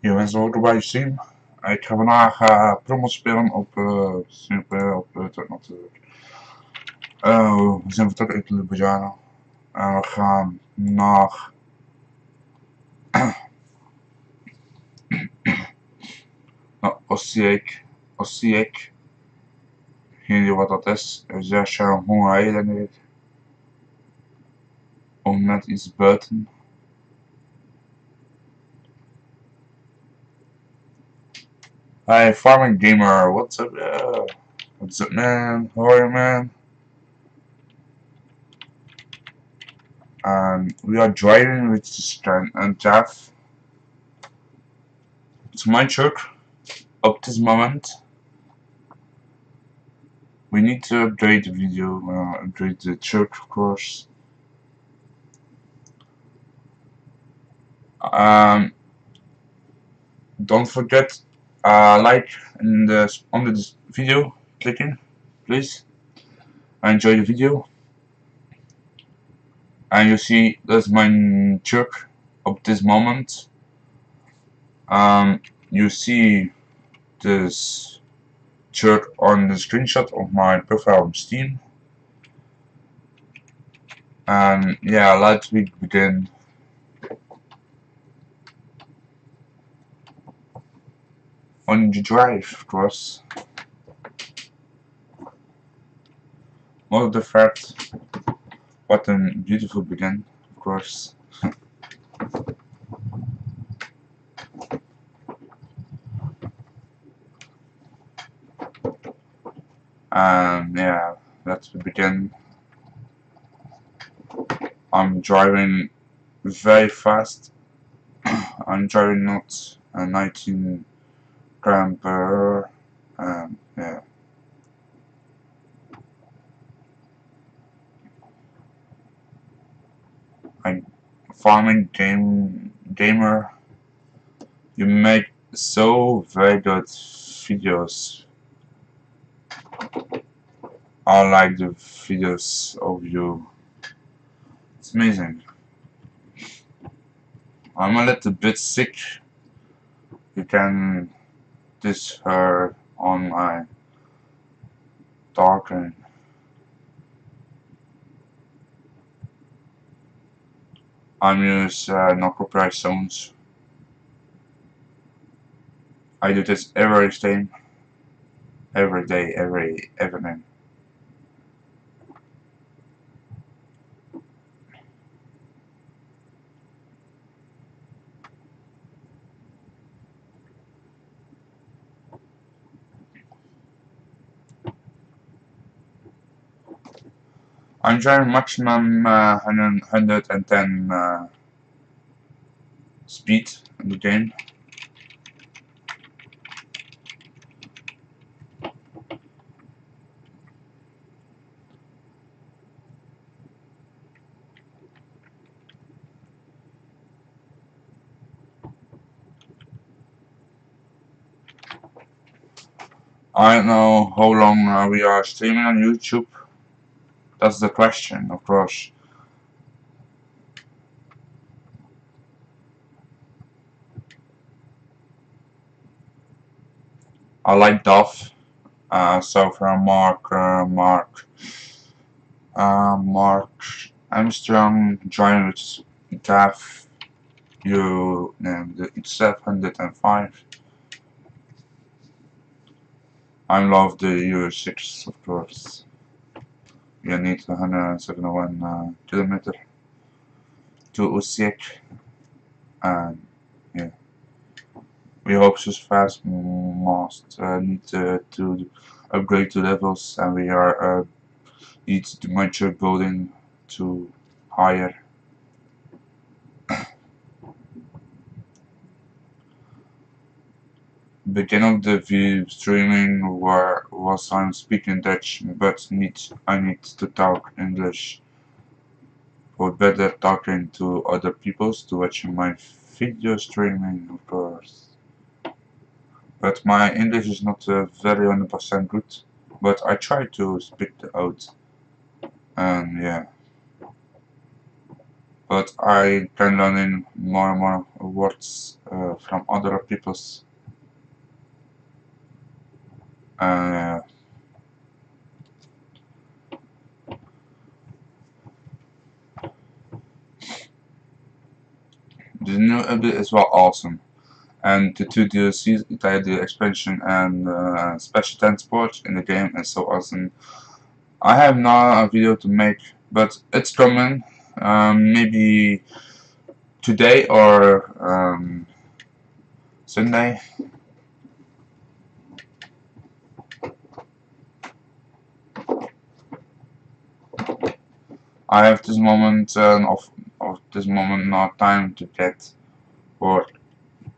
Yo mensen, welkom bij je stream. Ik ga vandaag Promods spelen op super op Twitter natuurlijk. We zijn vertrokken uit Ljubljana. En we gaan naar Osijek. Geen idee wat dat is. Zeer scherm Hongarije denk ik. Of net iets buiten. Hi Farming Gamer, what's up? What's up man? How are you man? And we are driving with Stan and Jeff. It's my truck. Up this moment. We need to upgrade the video, upgrade the truck of course. Don't forget like in the under this video, clicking, please. I enjoy the video. And you see that's my truck up this moment. You see this truck on the screenshot of my profile on Steam. And yeah, let's begin. On the drive, of course. More of the fact, what a beautiful begin, of course. And yeah, let's begin. I'm driving very fast. I'm driving not a 19 km per hour, and yeah. I'm farming gamer. You make so very good videos. I like the videos of you. It's amazing. I'm a little bit sick. You can this her on my talking. I'm use no copyright zones. I do this every day, every evening. I'm driving maximum 110 speed in the game. I don't know how long we are streaming on YouTube. That's the question, of course. I like Duff. So from Mark Armstrong joined with Duff. You named it 705. I love the U6, of course. You need 171 kilometer to Osijek, and yeah, we hope so fast must need to upgrade to levels, and we are need to mature building to higher. Beginning of the view streaming was I'm speaking Dutch, but I need to talk English for better talking to other people to watch my video streaming, of course. But my English is not very 100% good, but I try to speak it out, and yeah. but I can learn more and more words from other people's. Uh, the new update is well awesome, and the two DLCs, the expansion and special transport in the game is so awesome. I have now a video to make, but it's coming. Maybe today or Sunday. I have this moment of this moment not time to get or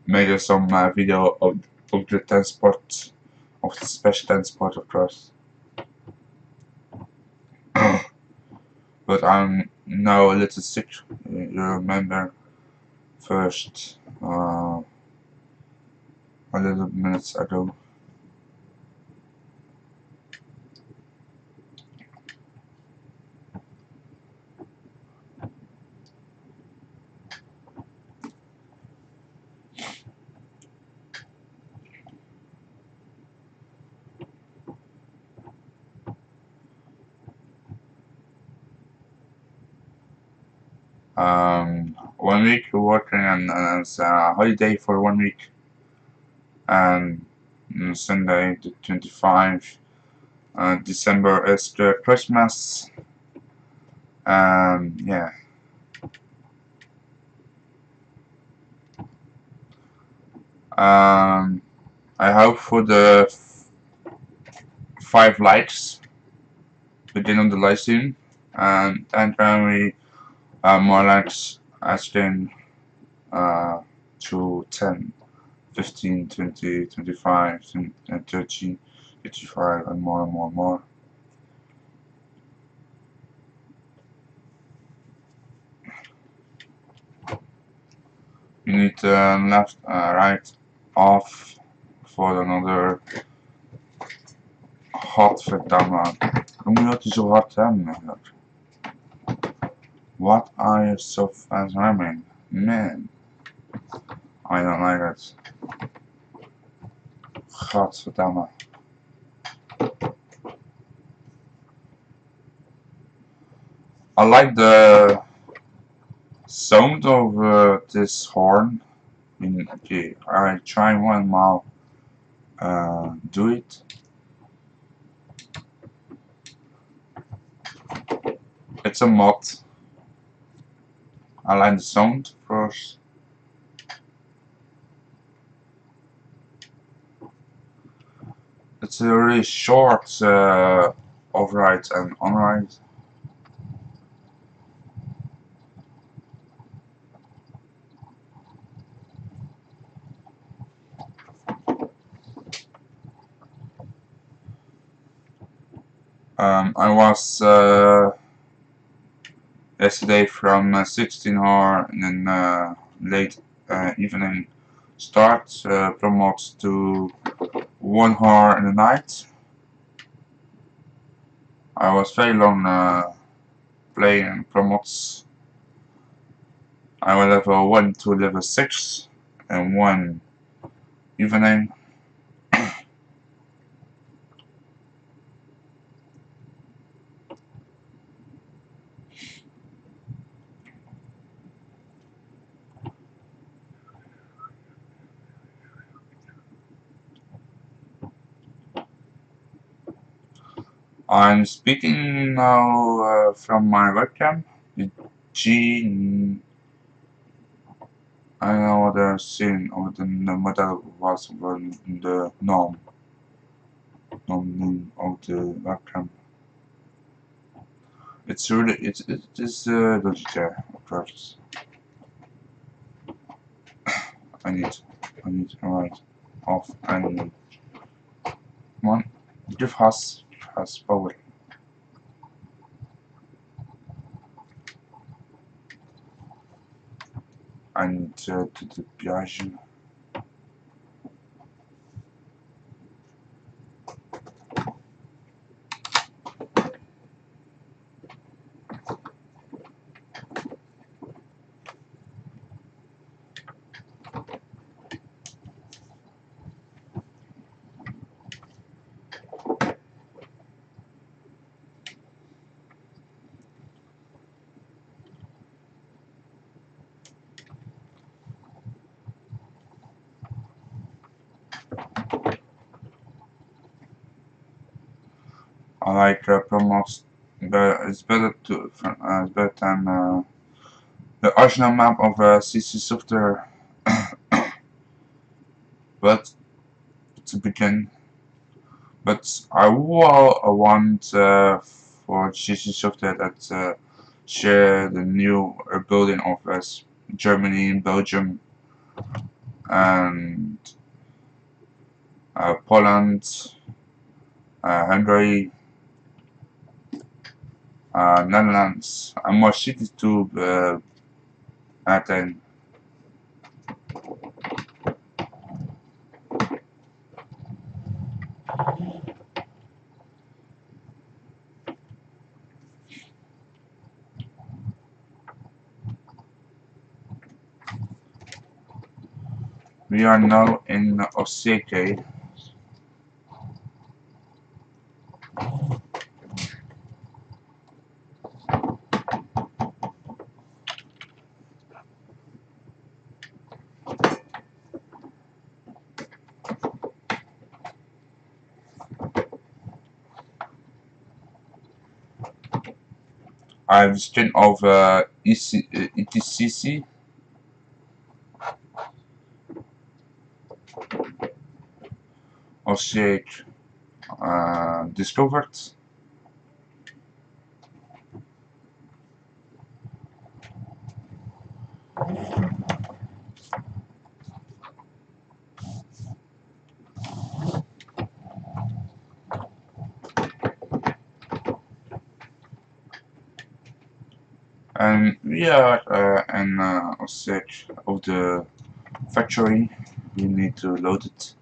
make some video of the transport of the special transport of course. But I'm now a little sick. You remember first a little minutes ago. One week working and it's a holiday for 1 week, and Sunday the 25th December is the Christmas, and yeah. I hope for the 5 likes beginning of the live stream, and then we more likes asking to 10, 15, 20, 25, and 30, 55, and more and more and more. You need left, right, off voor another godverdamme. Hoe moet je dat zo hard hebben eigenlijk? What are you so fast ramming? Man. I don't like it. Godverdamme. I like the sound of this horn. Okay, I try one more. Do it. It's a mod. I like the sound first. It's a really short override and onride. I was yesterday from 16 hour and then late evening start Promods to 1 hour in the night. I was very long playing Promods. I was level 1 to level 6 in 1 evening. I'm speaking now from my webcam. The G. I know what they're seeing, or the model was the norm of the webcam. It's really it is dodgy chair, of course. I need to write off and come on, give has power. I need to the piage. I like Promods, but it's better it's better than the original map of CC Software. But to begin, but I want for CC Software that share the new building of Germany, Belgium, and Poland, Hungary, Netherlands, and more cities to attain. We are now in Osaka. I've seen of ETCC, Osaka discovered. And we are in Osaka of the factory. We need to load it.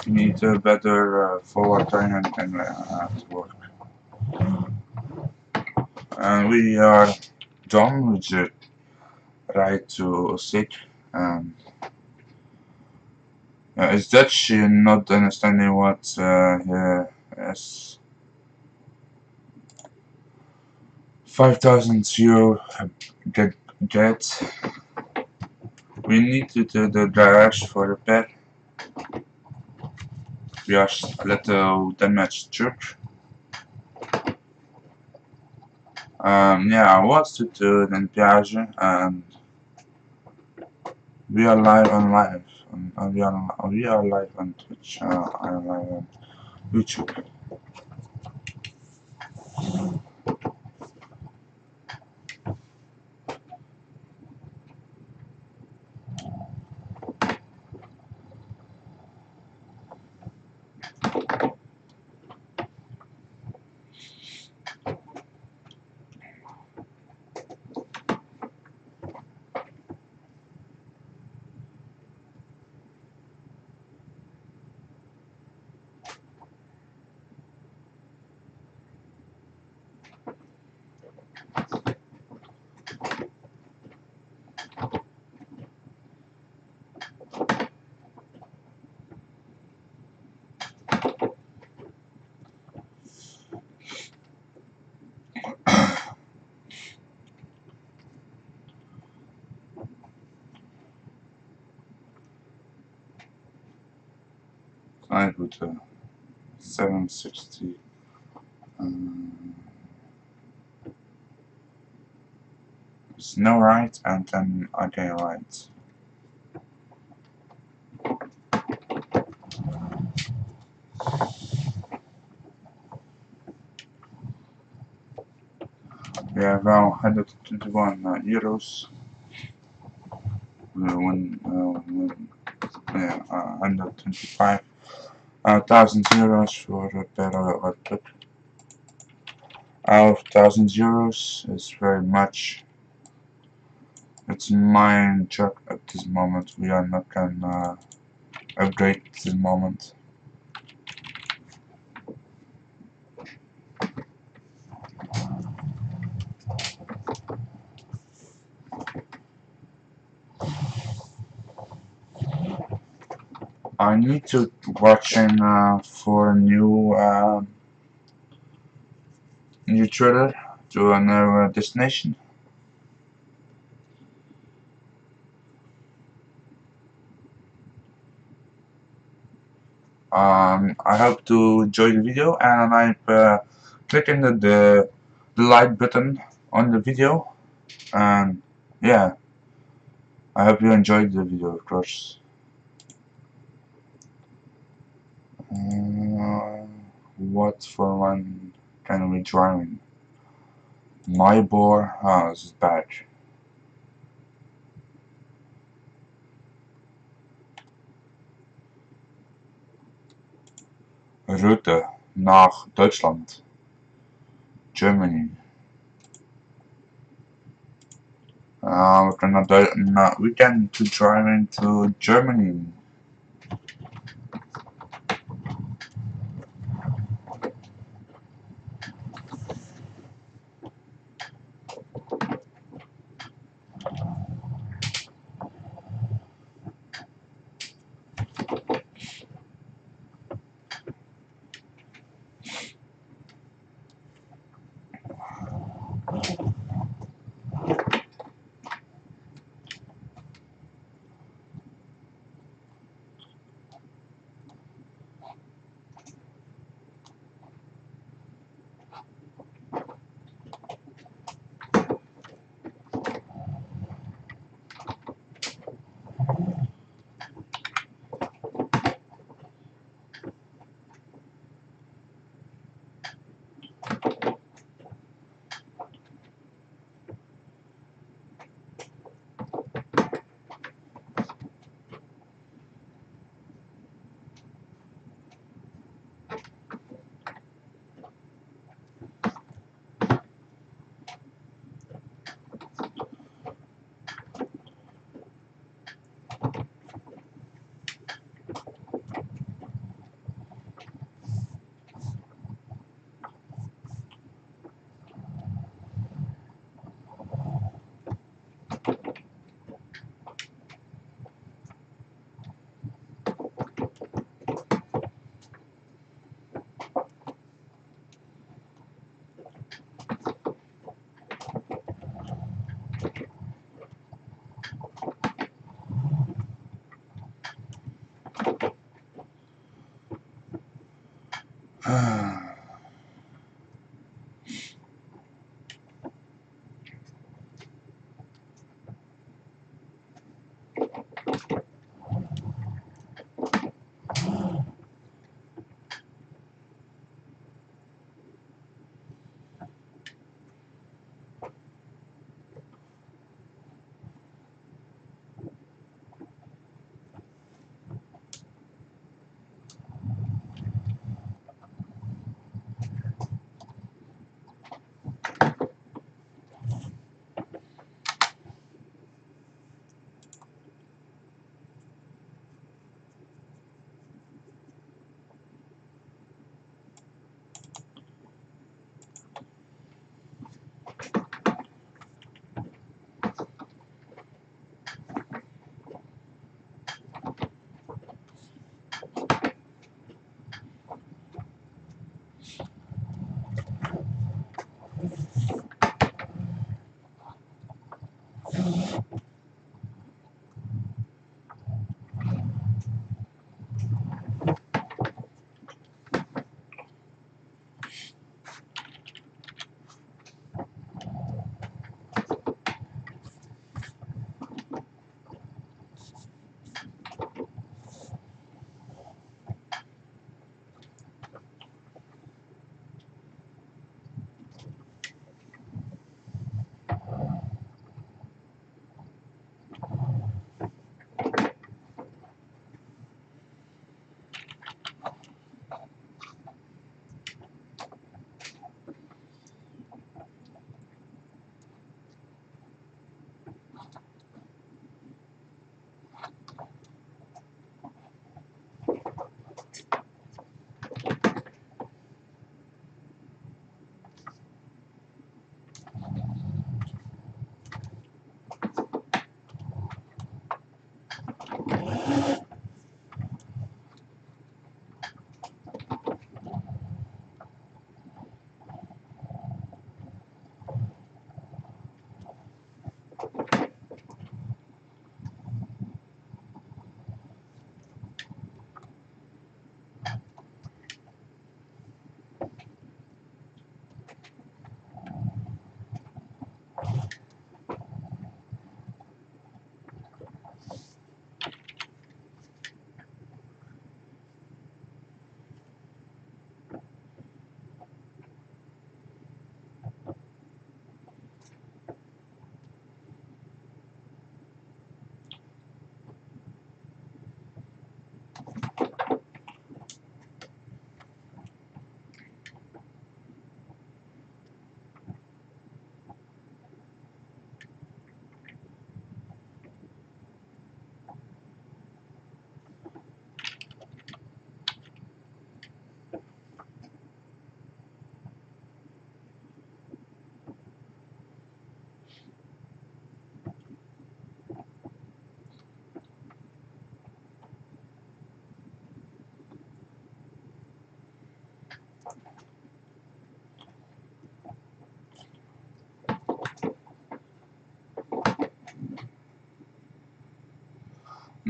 We need a better forward turn and to work. And we are done with the ride to Osaka. Um, is Dutch not understanding what is 5,000 euro get? We need to do the garage for repair. We are a little damaged truck. Yeah, I was to do the garage and we are live on live. We are live on Twitch. I am live on YouTube. I put 760. It's no right and then again right. We have now 121 euros. under 25,000 euros voor per truck. 1,000 euros is very much. It's mine truck at this moment. We are not gonna upgrade at this moment. I need to watching for a new trailer to another destination. I hope to enjoy the video, and I'm clicking the like button on the video, and yeah, I hope you enjoyed the video, of course. What for one can we driving? My bore, this is bad. Route naar Duitsland, Germany. We can to driving to Germany.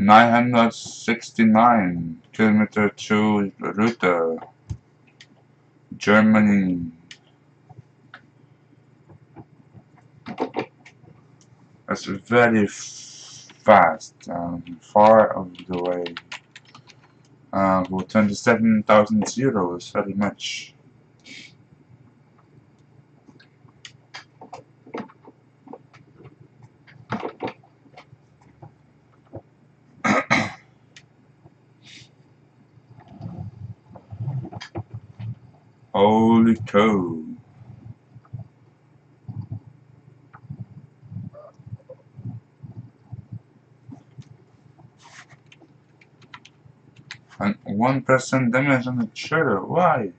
969 kilometer to Route, Germany. That's very fast, far of the way. For 27,000 euros, very much. Holy cow. And 1% damage on the trailer, why?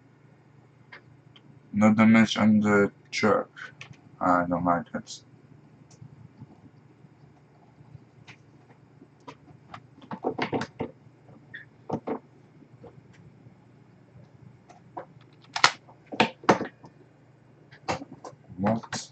No damage on the truck. I don't like it. What?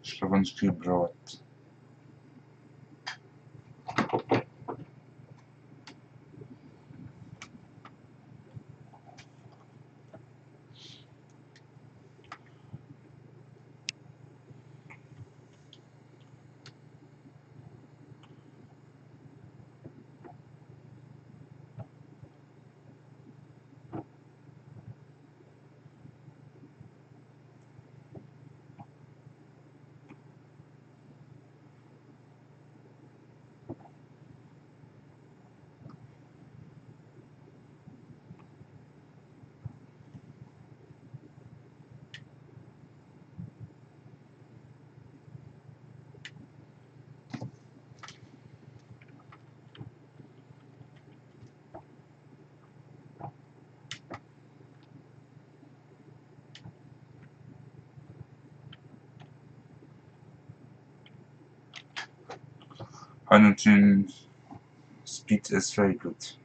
Slavonski broad. I don't think speed is very good.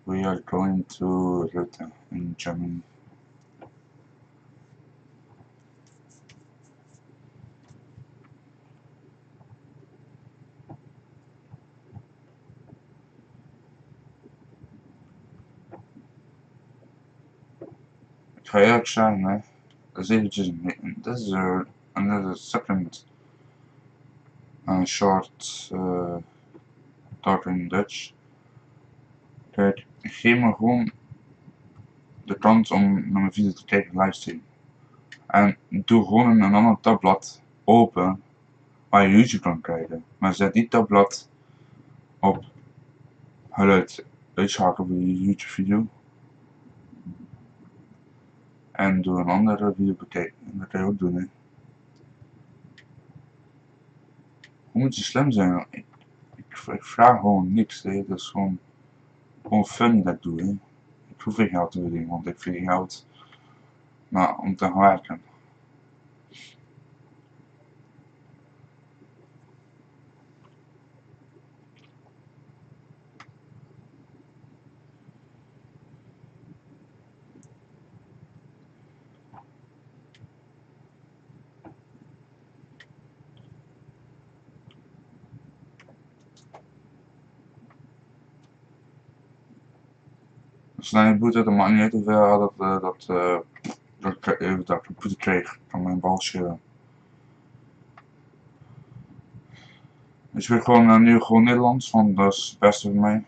We are going to Europa in Germany. Ik ga eerlijk zijn, hè. Dat is eventjes this is another second short talk in Dutch. Kijk, geef me gewoon de kans om naar mijn video te kijken livestream. En doe gewoon een ander tabblad open waar je YouTube kan kijken. Maar zet die tabblad op geluid uitschakelen voor je YouTube video. En doe een andere video bekijken. En dat kan je ook doen, hè. Hoe moet je slim zijn? Ik vraag gewoon niks, hè. Dat is gewoon funny dat ik doe, hè. Ik hoef geen geld te verdienen, want ik verdien geld om te gaan werken. Als je boete hebt, dan maakt niet uit hoeveel dat ik boete kreeg van mijn balschillen. Dus ik wil gewoon nu gewoon Nederlands, want dat is het beste voor mij.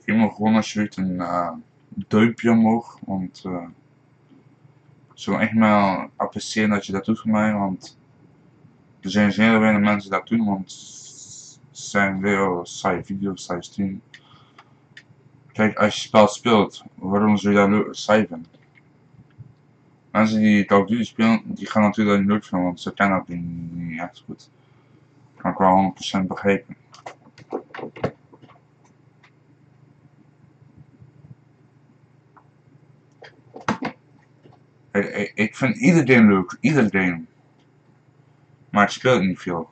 Geef me gewoon alsjeblieft een duimpje omhoog, want ik zou echt wel appreciëren dat je dat doet voor mij, want er zijn heel weinig mensen die dat doen, want het zijn veel saaie video's, saaie stream. Kijk, als je spel speelt, waarom zou je dat leuk saai vinden? Mensen die Call of Duty spelen, die gaan natuurlijk dat niet leuk vinden, want ze kennen dat niet echt goed. Dat kan ik wel 100% begrijpen. Ik vind iedereen leuk, iedereen. Maar ik speel niet veel.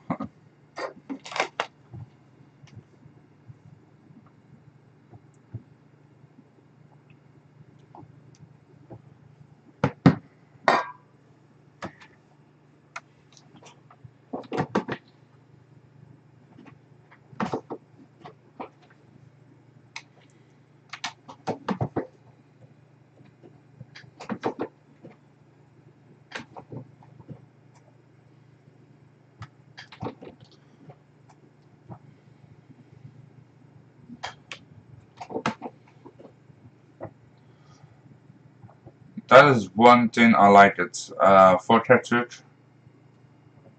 That is one thing I like it. For Catchers,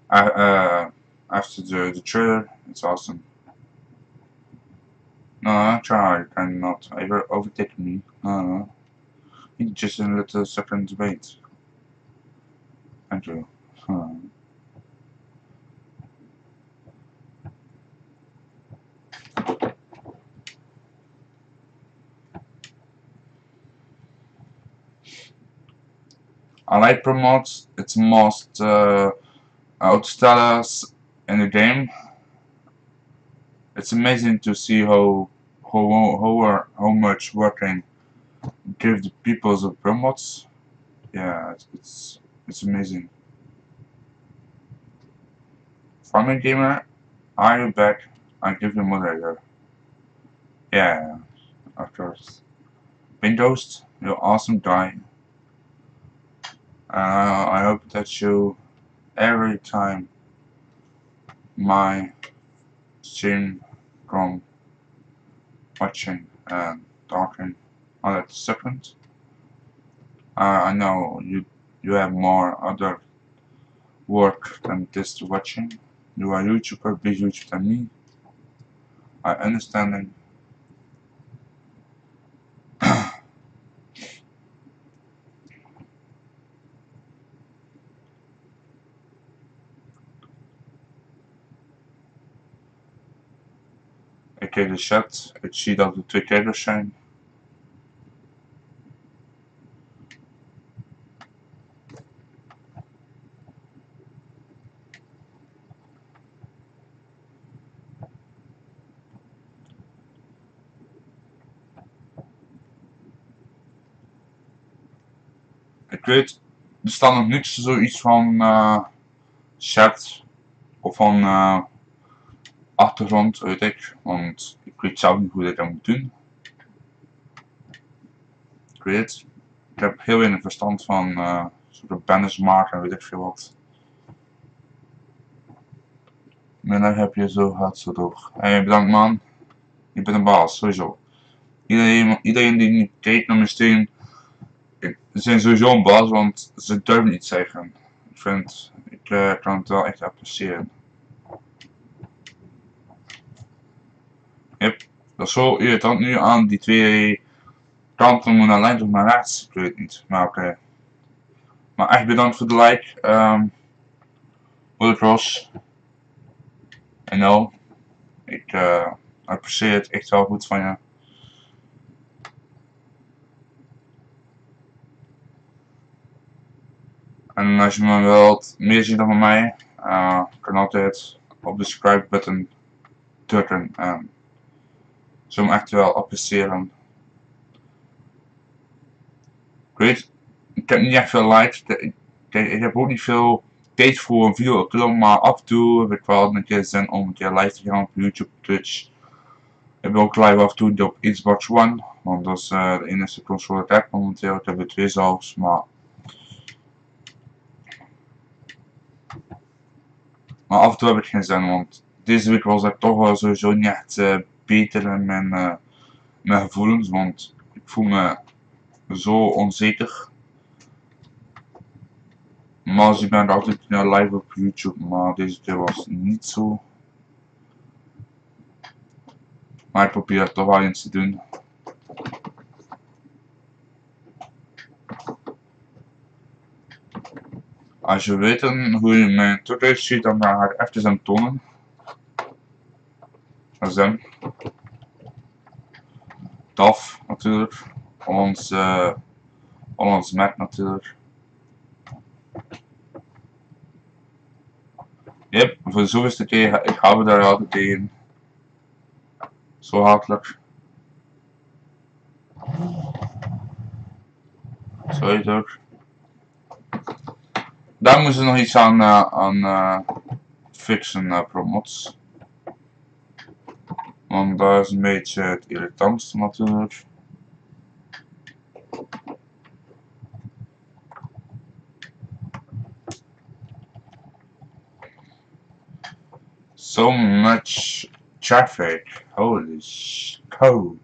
after the trailer, it's awesome. No, I try, cannot overtake me. No, it's just a little second wait. Thank you. I like Promods. It's most outstanders in the game. It's amazing to see how much working give the people the Promods. Yeah, it's amazing. Farming gamer, are you back? I give you moderator. Yeah, of course. Windows, you're awesome guy. I hope that you every time my stream from watching and talking on that second. I know you have more other work than just watching. You are a YouTuber, big YouTuber than me. I understand. Ik kijk de chat, ik zie dat er 2 kijkers zijn. Ik weet, er staat nog niks zoiets van chat of van achtergrond, weet ik, want ik weet zelf niet hoe ik dat moet doen. Ik weet, ik heb heel weinig verstand van soort banners maken en weet ik veel wat. Middag heb je zo gehad, zo toch. Hey, bedankt man, je bent een baas, sowieso. Iedereen die niet kijkt naar mijn stream, zijn sowieso een baas, want ze durven niet zeggen. Ik kan het wel echt appreciëren. Yep, dat is zo irritant nu aan die 2 kanten moet naar links of naar rechts, ik weet het niet, maar oké. Maar echt bedankt voor de like, voor de cross. I know, ik apprecieer het echt wel goed van je. En als je me wilt meer zien dan van mij, kan altijd op de subscribe button drukken en zou hem echt wel appreciëren. Ik weet, ik heb niet echt veel likes, ik heb ook niet veel tijd voor een video uploaden, maar af en toe heb ik wel een keer zin om een keer live te gaan op YouTube, Twitch. Ik heb ook live af en toe op Xbox One, want dat is de enige console dat ik heb momenteel. Ik heb er 2 zelfs, maar af en toe heb ik geen zin, want deze week was ik toch wel sowieso niet echt beter in mijn gevoelens, want ik voel me zo onzeker. Maar als ik ben altijd live op YouTube, maar deze keer was niet zo. Maar ik probeer toch wel eens te doen. Als je weet hoe je mijn Twitter ziet, dan ga ik even aan tonen. Dat is hem. Taf natuurlijk. Ons Mac natuurlijk. Yep, voor de zoveelste keer, ik hou daar altijd tegen. Zo hartelijk. Zo heet het ook. Daar moeten we nog iets aan fixen, Promods. Want dat is een beetje het irritantste natuurlijk. So much traffic. Holy cow.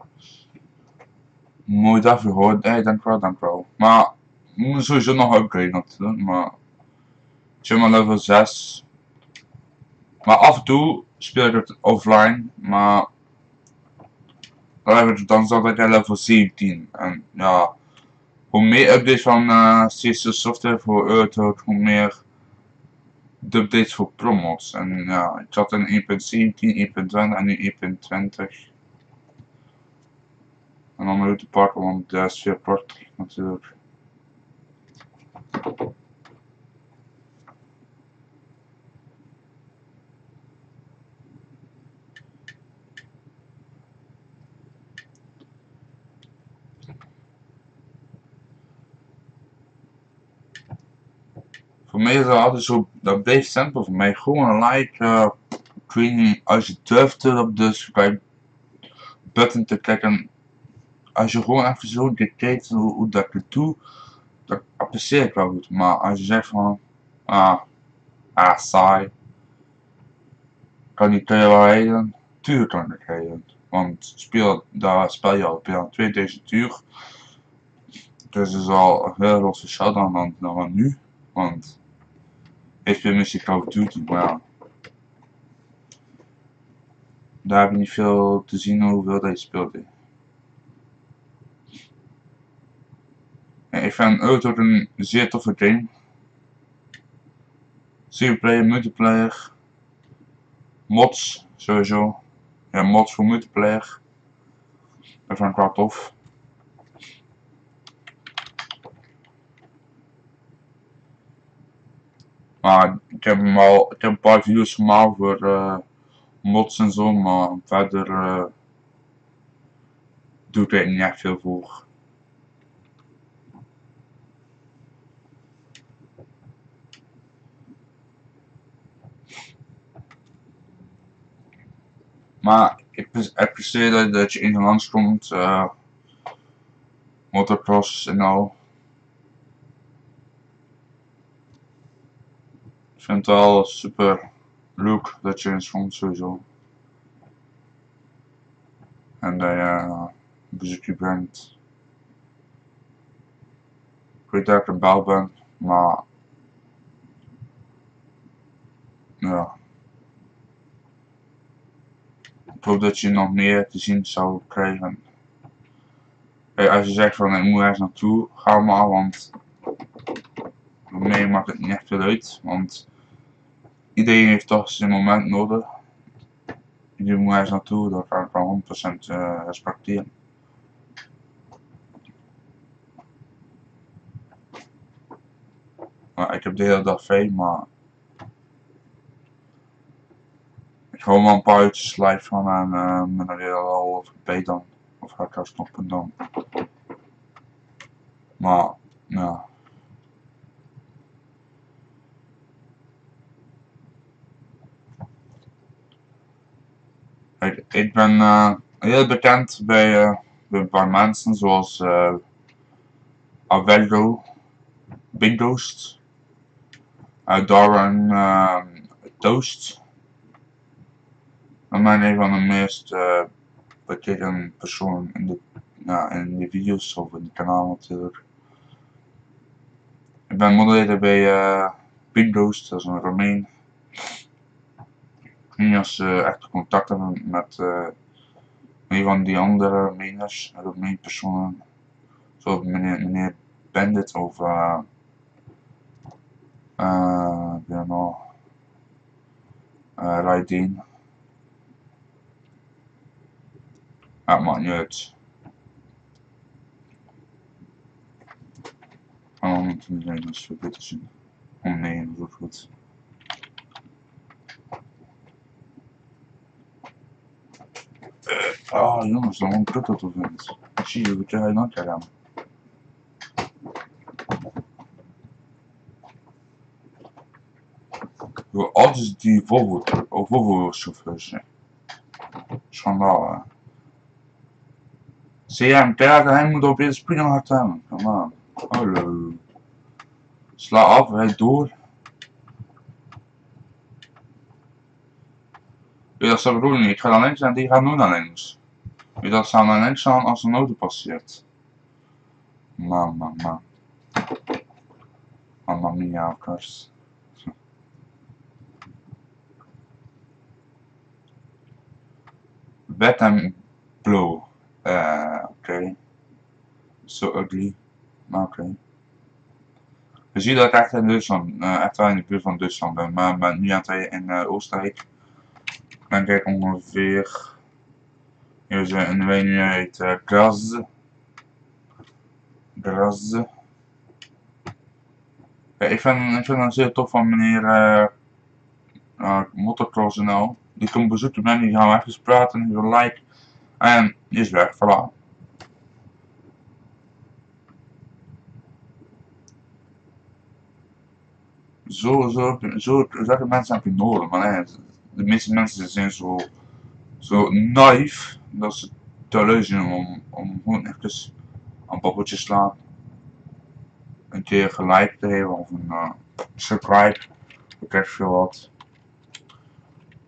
Mooi dat je hoort. Hey, dankjewel. Maar we moeten sowieso nog upgraden natuurlijk. Maar zeg maar level 6. Maar af en toe speel ik het offline. Maar dan zat ik aan level 17. En ja, hoe meer updates van CSS software voor Earth, hoe meer de updates voor Promods. En ja, ik zat in 1.17, 1.20 en nu 1.20. En dan moet ik pakken, want dat is veel korter natuurlijk. Voor mij is dat altijd zo, dat blijft simpel voor mij. Gewoon een like, ik weet niet, als je durft op de subscribe button te klikken. Als je gewoon even zo kijkt hoe dat ik het doe, dat apprecieer ik wel goed. Maar als je zegt van, saai, kan je wel rijden? Tuurlijk kan ik rijden. Want daar speel je al bijna 2000 uur. Dus het is al heel veel verschil dan nu. Want ik speel misschien Call of Duty, maar ja. Daar heb je niet veel te zien hoeveel dat je speelt. Ik vind Earth ook een zeer toffe game. Single player, multiplayer. Mods, sowieso. Ja, mods voor multiplayer. Dat vind ik wel tof. Maar ik heb een paar video's gemaakt voor mods en zo, maar verder doe ik er niet echt veel voor. Maar ik apprecieer dat je in langs komt, motocross en al. Ik vind het wel super leuk dat je in komt sowieso. En dat je een bezoekje brengt. Ik weet dat ik een bel ben, maar ja. Ik hoop dat je nog meer te zien zou krijgen. Als je zegt van ik moet ergens naartoe, ga maar, want voor mij maakt het niet echt veel uit. Want iedereen heeft toch zijn moment nodig. Iedereen moet ergens naartoe, dat kan ik wel 100% respecteren. Maar ik heb de hele dag vrij, maar ik hou wel een paar uurtjes live van en ben er weer al voorbij dan. Of ga ik daar stoppen dan. Maar ja. Ik ben heel bekend bij een paar mensen zoals Avello, Big Ghost, Darren Toast. Dat zijn een van de meest bekeken personen in de video's of in het kanaal natuurlijk. Ik ben moderator bij Big Ghost, dat is een Romein. Ik weet niet of ze echt contact hebben met een van die andere Romeins, Romein personen. Zoals meneer Bandit of Raideen. Ja, het maakt niet uit. Oh, moeten zijn dus voor dit te zien. Oh nee, dat is ook goed. Jongens, dan een kut dat vindt. Zie je, wat jij nou gedaan? Hoe oud is die Volvo-chauffeurs? Schandaal, hè? Zie jij hem kijken, hij moet op deze springen hard hebben. Kom aan. Hallo. Sla af, rijd door. Ja, dat is de bedoeling. Ik ga naar links en die gaat nu naar links. Ja, dat zou naar links gaan als een auto passeert. Mamma mia, of course. Wet en blow. Oké. So ugly. Maar oké. Je ziet dat ik echt in Duitsland, echt wel in de buurt van Duitsland ben, maar ik ben nu aan het rijden in Oostenrijk. Dan kijk ik ongeveer, hier zijn in wij nu uit Graz. Ja, ik vind het zeer tof van meneer Motocross en al. Die komt bezoeken bij mij, die gaan we even praten, die wil like. En die is weg, voilà. Zulke mensen heb je nodig, maar nee, de meeste mensen zijn zo naïef dat ze te lui zijn om gewoon even een babbeltje te slaan. Een keer gelijk te geven of een subscribe, ik krijg veel wat.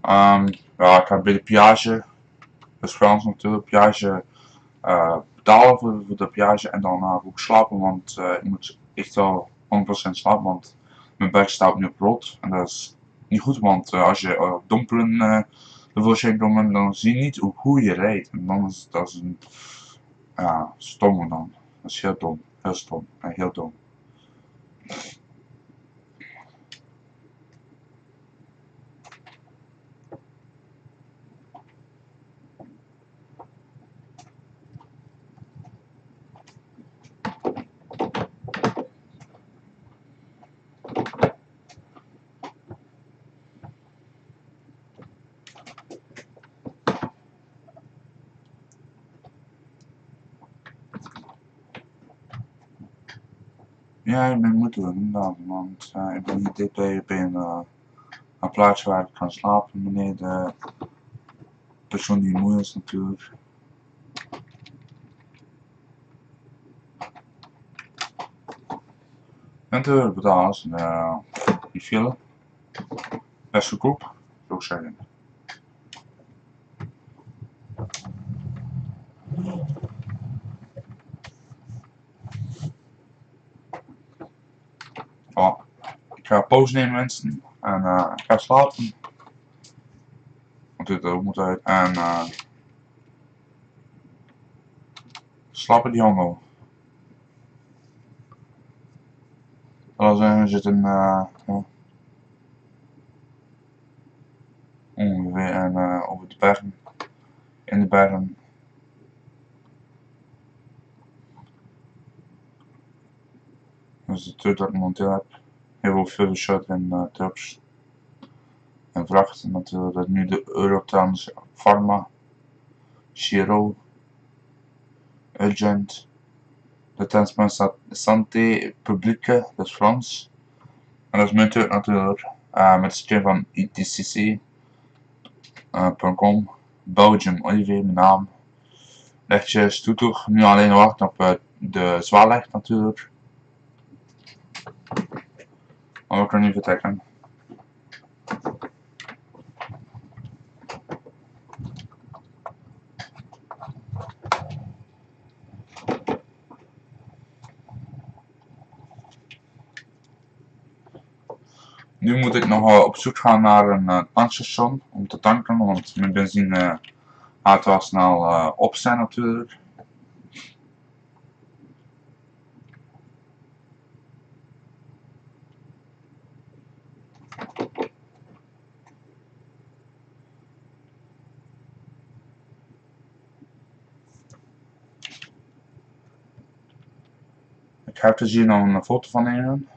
Ja, ik heb bij de peage, dat is Frans natuurlijk, peage betalen voor de peage en dan ga ik slapen, want ik moet echt wel 100% slapen, want mijn buik staat nu op rot en dat is niet goed, want als je dompelen tevoorschijn komen, dan zie je niet hoe goed je rijdt en dan is dat een ja, stom dan. Dat is heel dom, heel stom en heel dom. Ja, ik ben moeten doen dan, want ik ben niet dicht bij een plaatsje waar ik kan slapen, meneer de persoon die moe is natuurlijk. Natuurlijk betaald, die file, best goedkoop, zou ik zeggen. Oh, ik ga pauze nemen mensen en ik ga slapen. Want dit ook moet uit en slapen die handel. Dan we zitten ja, ongeveer en over de bergen, in de bergen. Dus de tour dat ik momenteel heb, heel veel shut en trucks en vracht natuurlijk. Dat is nu de Eurotrans Pharma, Giro, Urgent, de Transport Santé Publique, dat is Frans. En dat is mijn tour natuurlijk, met het systeem van itcc.com, Belgium, Olivier, mijn naam. Lichtjes toeter, nu alleen wachten op de zwaarlicht natuurlijk. Maar we kunnen nu vertrekken. Nu moet ik nog op zoek gaan naar een tankstation om te tanken, want mijn benzine gaat wel snel op zijn natuurlijk. Ik heb dus hier nog een foto van nemen.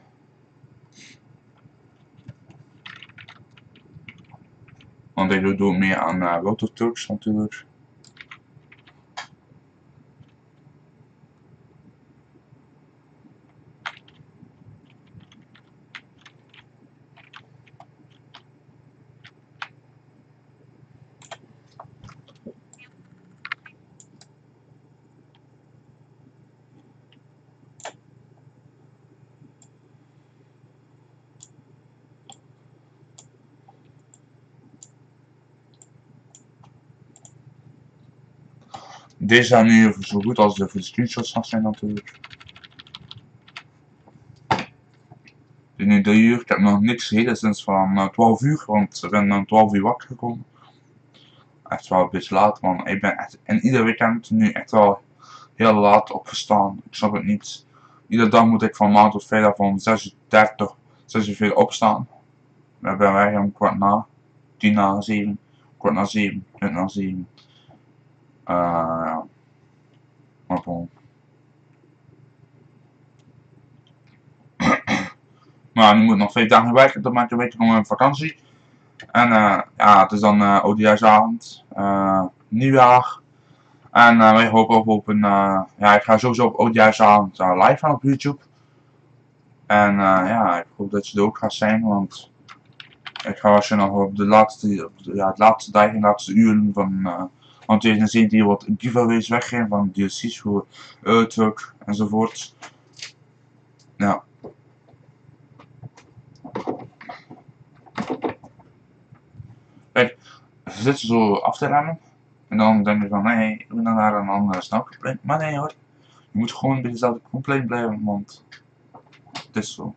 Want ik doe meer aan Rototurks natuurlijk. Deze zijn nu zo goed als de screenshots van zijn natuurlijk. Het is nu 3 uur, ik heb nog niks gegeten sinds van 12 uur, want ik ben om 12 uur wakker gekomen. Echt wel een beetje laat, man. Ik ben echt in ieder weekend nu echt wel heel laat opgestaan. Ik snap het niet. Iedere dag moet ik van maandag tot vrijdag van 6:30, 6 uur opstaan. Dan ben wij om kwart na, 10 na 7, kwart na 7, 20 na 7. Ja. Maar bon. Maar nu moet ik nog 5 dagen werken, dan maak ik een week nog een vakantie. En ja, het is dan oudejaarsavond, nieuwjaar. En wij hopen op een, ja, ik ga sowieso op oudejaarsavond live gaan op YouTube. En ja, ik hoop dat je er ook gaat zijn, want ik ga waarschijnlijk nog op de laatste, ja, het laatste dagen, de laatste uren van 2017 wat giveaways weggeven van DLC's voor Outlook enzovoort. Ja. Kijk, ze zitten zo af te remmen. En dan denk je van, nee, ik ben dan naar een andere snelweg. Maar nee hoor, je moet gewoon bij dezelfde compleet blijven, want het is zo.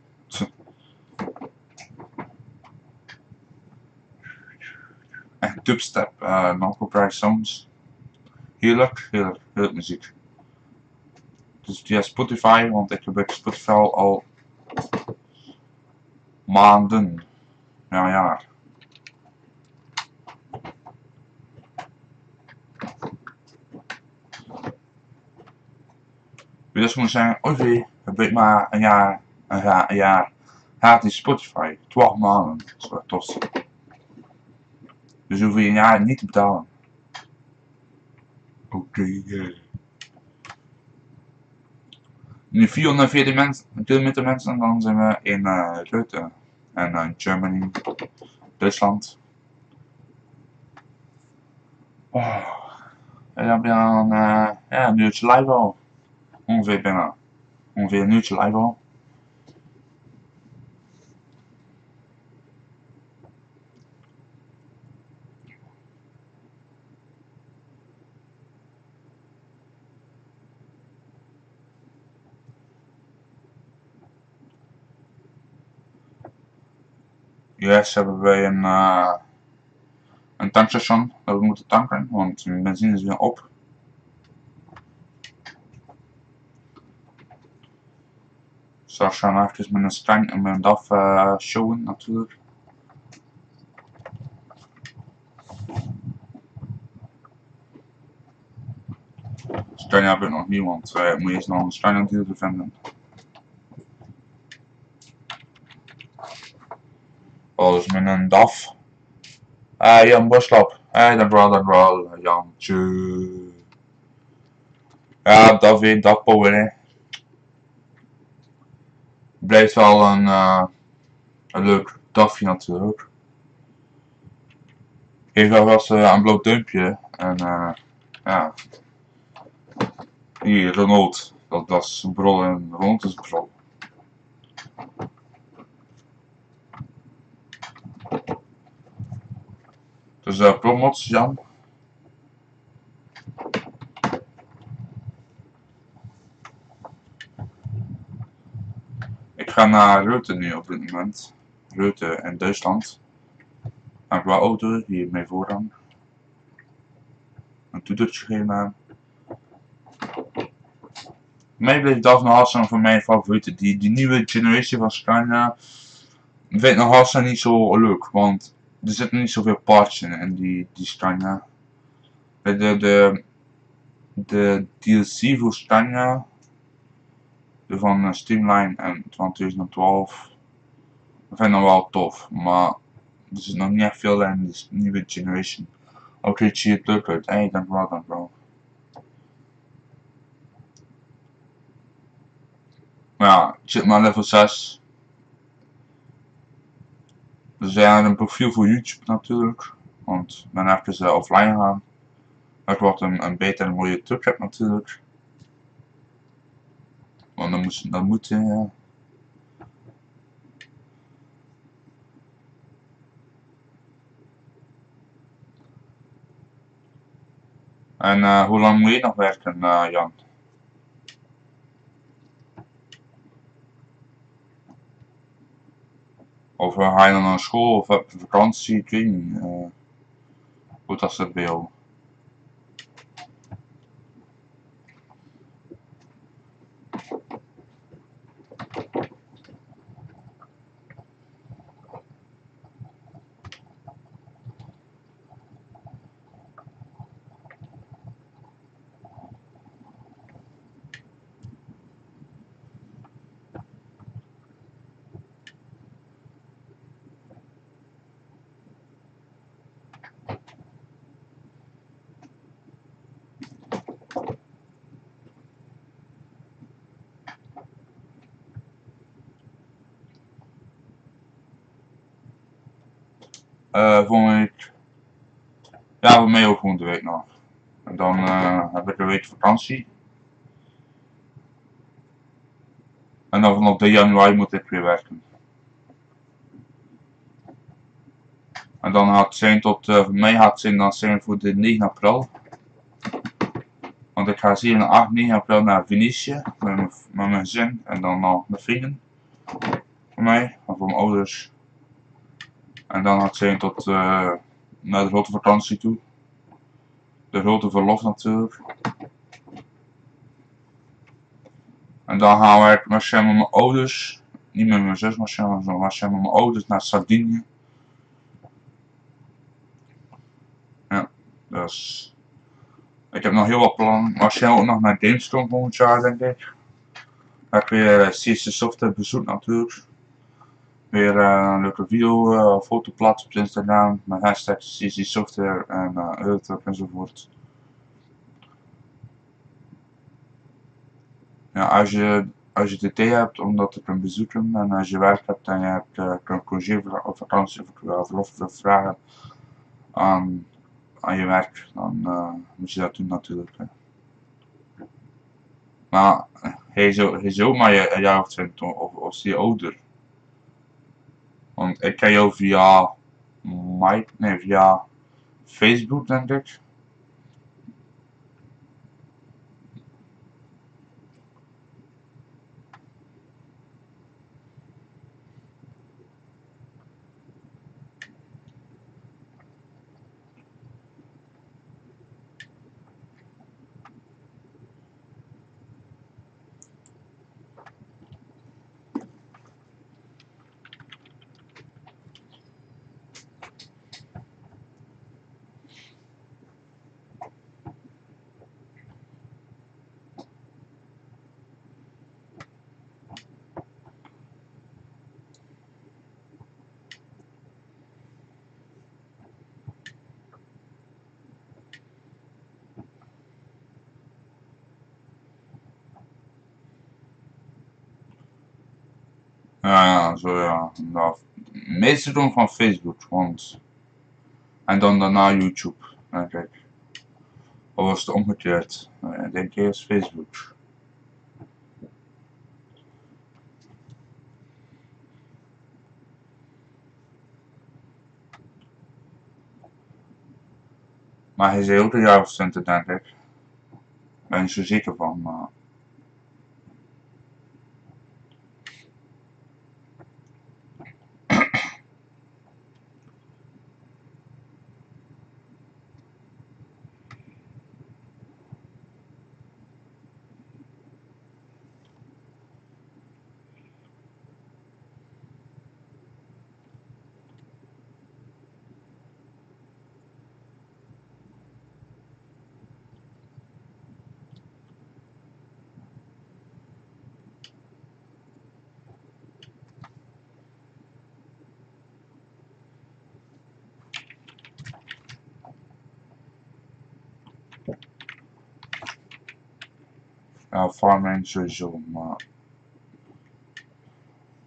Echt dubstep, non-copyright songs. Heerlijk, heerlijk, heerlijk muziek. Dus via Spotify, want ik gebruik Spotify al maanden. Ja, jaar. Dus moet zeggen, oké, gebruik maar een jaar gratis Spotify. 12 maanden, dat is wel tof. Dus hoef je een jaar niet te betalen. Oké. Nu 440 kilometer mensen, dan zijn we in Europa. En in Germany, Duitsland. Oh. En dan heb je dan ja, een uurtje live al. Ongeveer bijna. Ongeveer een uurtje live al. Yes, hebben wij een tankstation dat we moeten tanken, want de benzine is weer op. Straks gaan we even met een stang en met een DAF showen natuurlijk. Stang heb ik nog niet, want ik moet eerst nog een stang natuurlijk vinden. Oh, dus met een DAF. Jan Boslap. Dankjewel, Jantje. Ja, DAF weer, DAF power hè. Blijft wel een leuk DAFje natuurlijk. Geef alvast een bloot duimpje en ja. Hier, Ronald. Dat is een brol en Ronald is een brol. Dus Promods, Jan. Ik ga naar Europa nu op dit moment. Europa in Duitsland. Ga ik wel auto, hier mee voorrang. Een toetertje geven aan. Mij bleef dat nog altijd van mijn favorieten. Die nieuwe generation van Scania vind ik nog altijd niet zo leuk, want er zitten niet zoveel parts in die Scania. Bij de DLC voor Scania, de van Streamline en van 2012, dat vind ik nog wel tof, maar er zit nog niet echt veel in de nieuwe generation. Oké, het ziet er leuk uit. Hey, dankjewel, dankjewel. Maar ja, ik zit maar level 6. Dus ja, een profiel voor YouTube natuurlijk. Want ik ben even offline gaan. Dat ik wat een beter en mooie truck heb natuurlijk. Want dan moet ja. En hoe lang moet je nog werken, Jan? Of ga je dan naar school of heb je vakantie? Ik weet niet. Hoe dat zit bij jou? Volgende week, ja, voor mij ook gewoon de week nog. En dan heb ik een week vakantie. En dan vanaf 3 januari moet ik weer werken. En dan gaat het zijn tot, voor mij gaat het zijn, dan zijn voor de 9 april. Want ik ga 7, 8, 9 april naar Venetië met mijn gezin en dan nog mijn vrienden. Voor mij, of voor mijn ouders. En dan gaat het zijn tot naar de grote vakantie toe. De grote verlof natuurlijk. En dan gaan we waarschijnlijk met mijn ouders, niet met mijn zus waarschijnlijk, maar waarschijnlijk met mijn ouders naar Sardinië. Ja, dus ik heb nog heel wat plannen. Waarschijnlijk ook nog naar Gamescom volgend jaar denk ik. Dan heb ik weer CC Software bezoek natuurlijk. Weer een leuke video, fotoplaats op Instagram met hashtag CC Software en Europa enzovoort. Ja, als je de tijd hebt om dat te kunnen bezoeken en als je werk hebt en je hebt een congé of vakantie of verlof vragen aan je werk, dan moet je dat doen natuurlijk. Hè. Maar hij is ook maar een jaar of 20 of is hij ouder? Want ik ken jou via via Facebook denk ik. Ja, zo ja. Nou, meestal doen van Facebook, want en dan daarna YouTube, denk ik. Of was het omgekeerd? Ik denk eerst Facebook. Maar hij zei ook een jaar of 20 denk ik. Ben je zo zeker van, maar... Ja, farming sowieso, maar...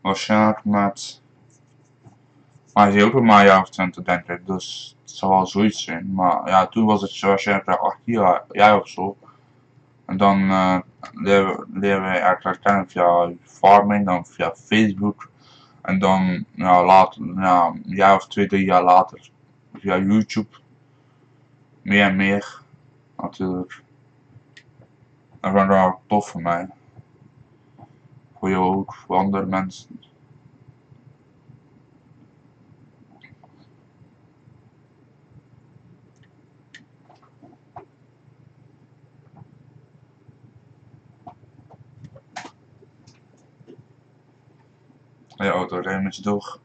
Waarschijnlijk met... Maar hij zei ook nog maar een jaar of 20 denk ik, dus het zal wel zoiets zijn. Maar ja, toen was het waarschijnlijk 8 jaar of zo. En dan leren wij eigenlijk kennen via farming, dan via Facebook. En dan ja, later, ja, een jaar of 2, 3 jaar later via YouTube. Meer en meer natuurlijk. Dat is wel tof voor mij. Voor jou ook, voor andere mensen. Ja, auto rijden met je door.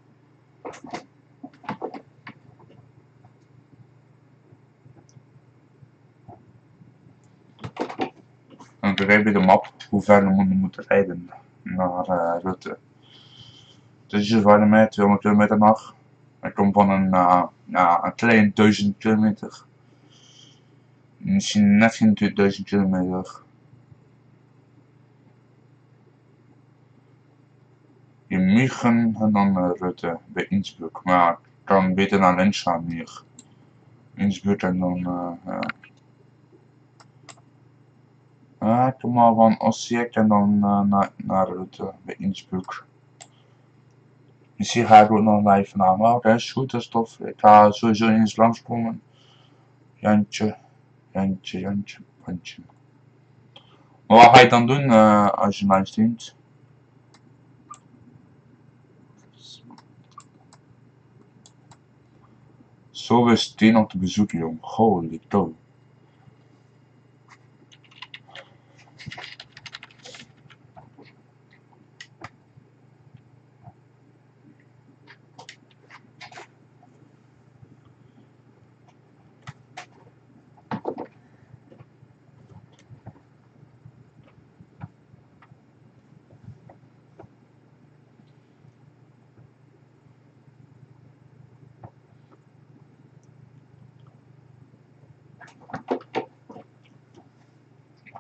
En ik rijd bij de map hoe ver we moeten rijden naar Rutte. Het is van mij 200 kilometer nog. Ik kom van een klein 1000 kilometer. Misschien net geen 1000 kilometer. In München en dan Rutte bij Innsbruck. Maar kan beter naar links gaan hier. In de buurt en dan ja. Ik kom maar van Osijek en dan naar het bij Innsbruck. Misschien ga ik ook nog live vanavond. Maar oké, is goed, dat is tof. Ik ga sowieso eens langskomen. Jantje, Jantje. Maar wat ga je dan doen als je live streamt? Zoveel steen om te bezoeken, jong. Holy cow.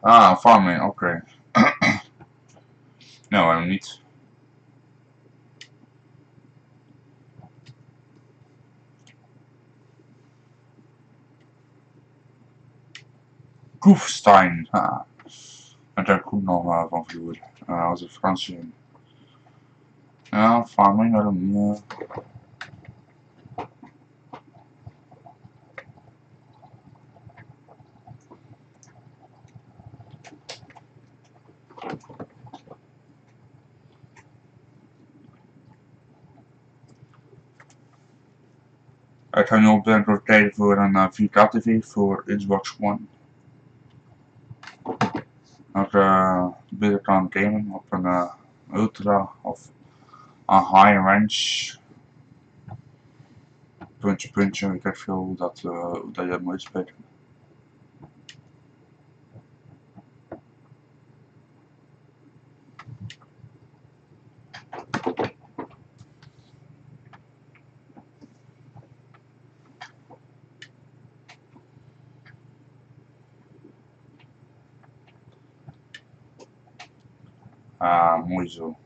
Ah, farming, oké. Nou, waarom niet? Koefstein. Daar heb ik ook nog van vloer. Als een vakantie. Ja, farming, waarom niet? Ik ga nu op de rotatie voor een 4K TV voor Xbox One. Dat ik beter kan gamen op een ultra of een high range. Puntje, ik heb veel hoe dat je moet spelen. Mooi zo.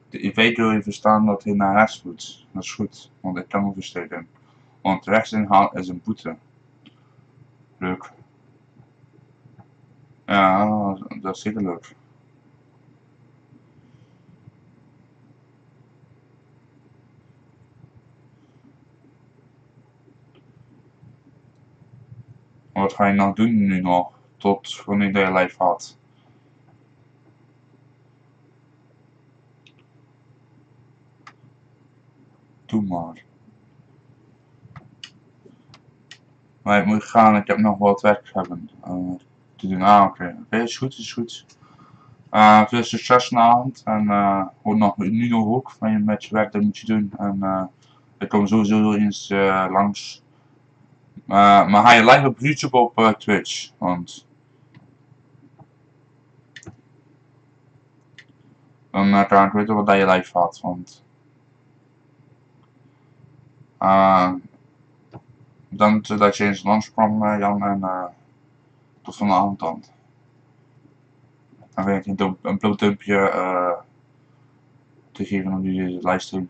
De IV wil je verstaan dat hij naar rechts moet. Dat is goed, want ik kan oversteken. Want rechts ingaan is een boete. Leuk. Ja, dat is zeker leuk. Wat ga je nou doen nu nog? Tot wanneer je live gaat? Doe maar. Maar ik moet gaan, ik heb nog wat werk hebben te doen. Oké, is goed. Veel succes vanavond en nu nog ook met je werk dat moet je doen. En ik kom sowieso eens langs. Maar ga je live op YouTube op Twitch? Want dan kan ik weten wat je live gaat. Want bedankt dat je eens langs kwam, Jan, en tot vanavond dan. Dan wil ik een bloot duimpje te geven op deze livestream.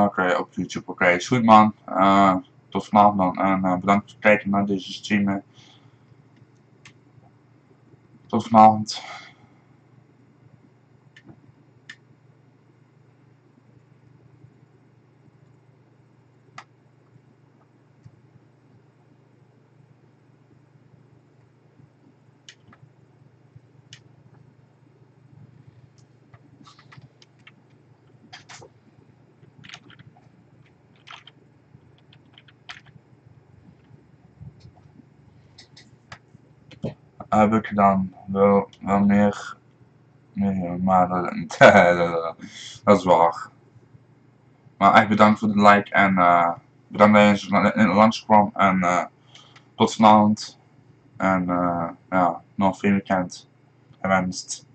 Oké, op YouTube. Oké, is goed man. Tot vanavond dan. En bedankt voor het kijken naar deze stream. Tot vanavond. Heb ik gedaan. Wel meer. Nee, maar dat is waar. Maar echt bedankt voor de like en bedankt dat je eens langs kwam en tot vanavond. En ja, nog een fijn weekend gewenst.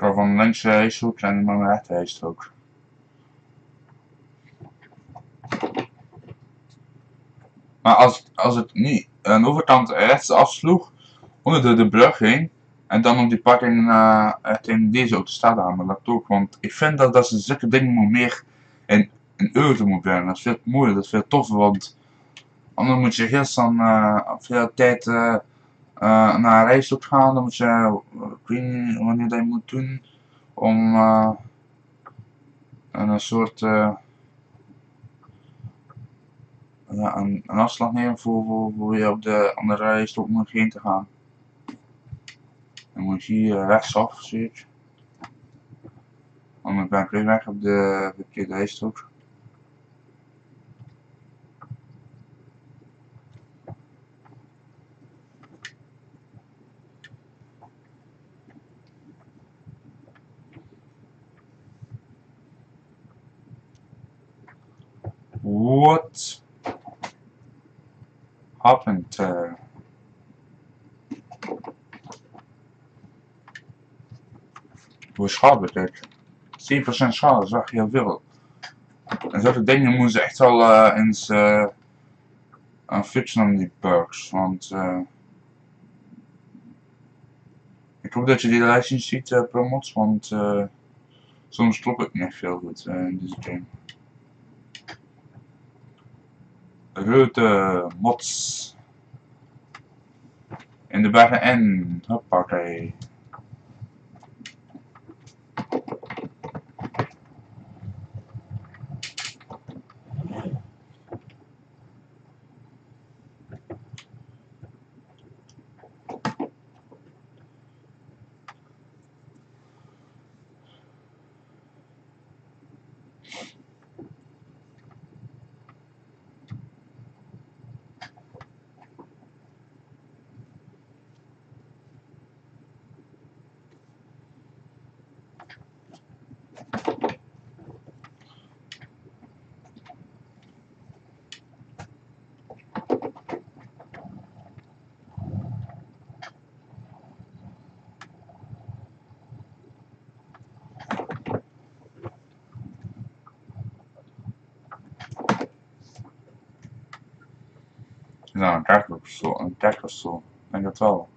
ga van links rijstrook en naar rechts rijstrook. Maar als het niet aan de overkant rechts afsloeg, onder de brug heen, en dan op die parking in deze auto staat aan, maar dat ook. Want ik vind dat ze zulke dingen moet meer in euro moet brengen. Dat is veel mooier, dat is veel toffer, want anders moet je heel snel veel tijd naar een rijstok gaan. Dan moet je, ik weet niet wanneer dat je moet doen, om een soort ja, een afslag nemen voor je op de andere rijstok moet heen te gaan. Dan moet je hier rechtsaf, zie ik. Anders ben ik weer weg op de verkeerde rijstok. What happened there? Hoe schade dit? 7% schade is echt heel veel. En zulke dingen moeten ze echt wel eens aan fixen aan die bugs. Want ik hoop dat je die lijst niet ziet, Promods, want soms klopt het niet veel goed in deze game. Rode mods. In de bergen N. Hoppakee. Nou, een kerk of zo. Ik denk dat wel.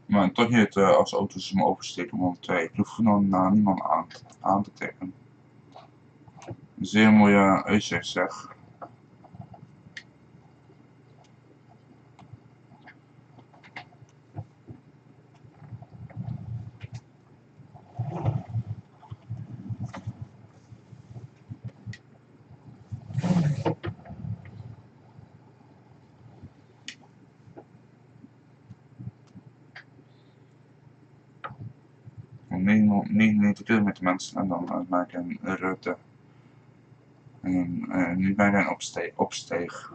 Maar toch niet als auto's me oversteken, want ik hoef nog naar niemand aan te tikken. Een zeer mooie uitzicht zeg. Van 99 kilometer mensen en dan maak ik een route. En nu ben ik een opsteeg.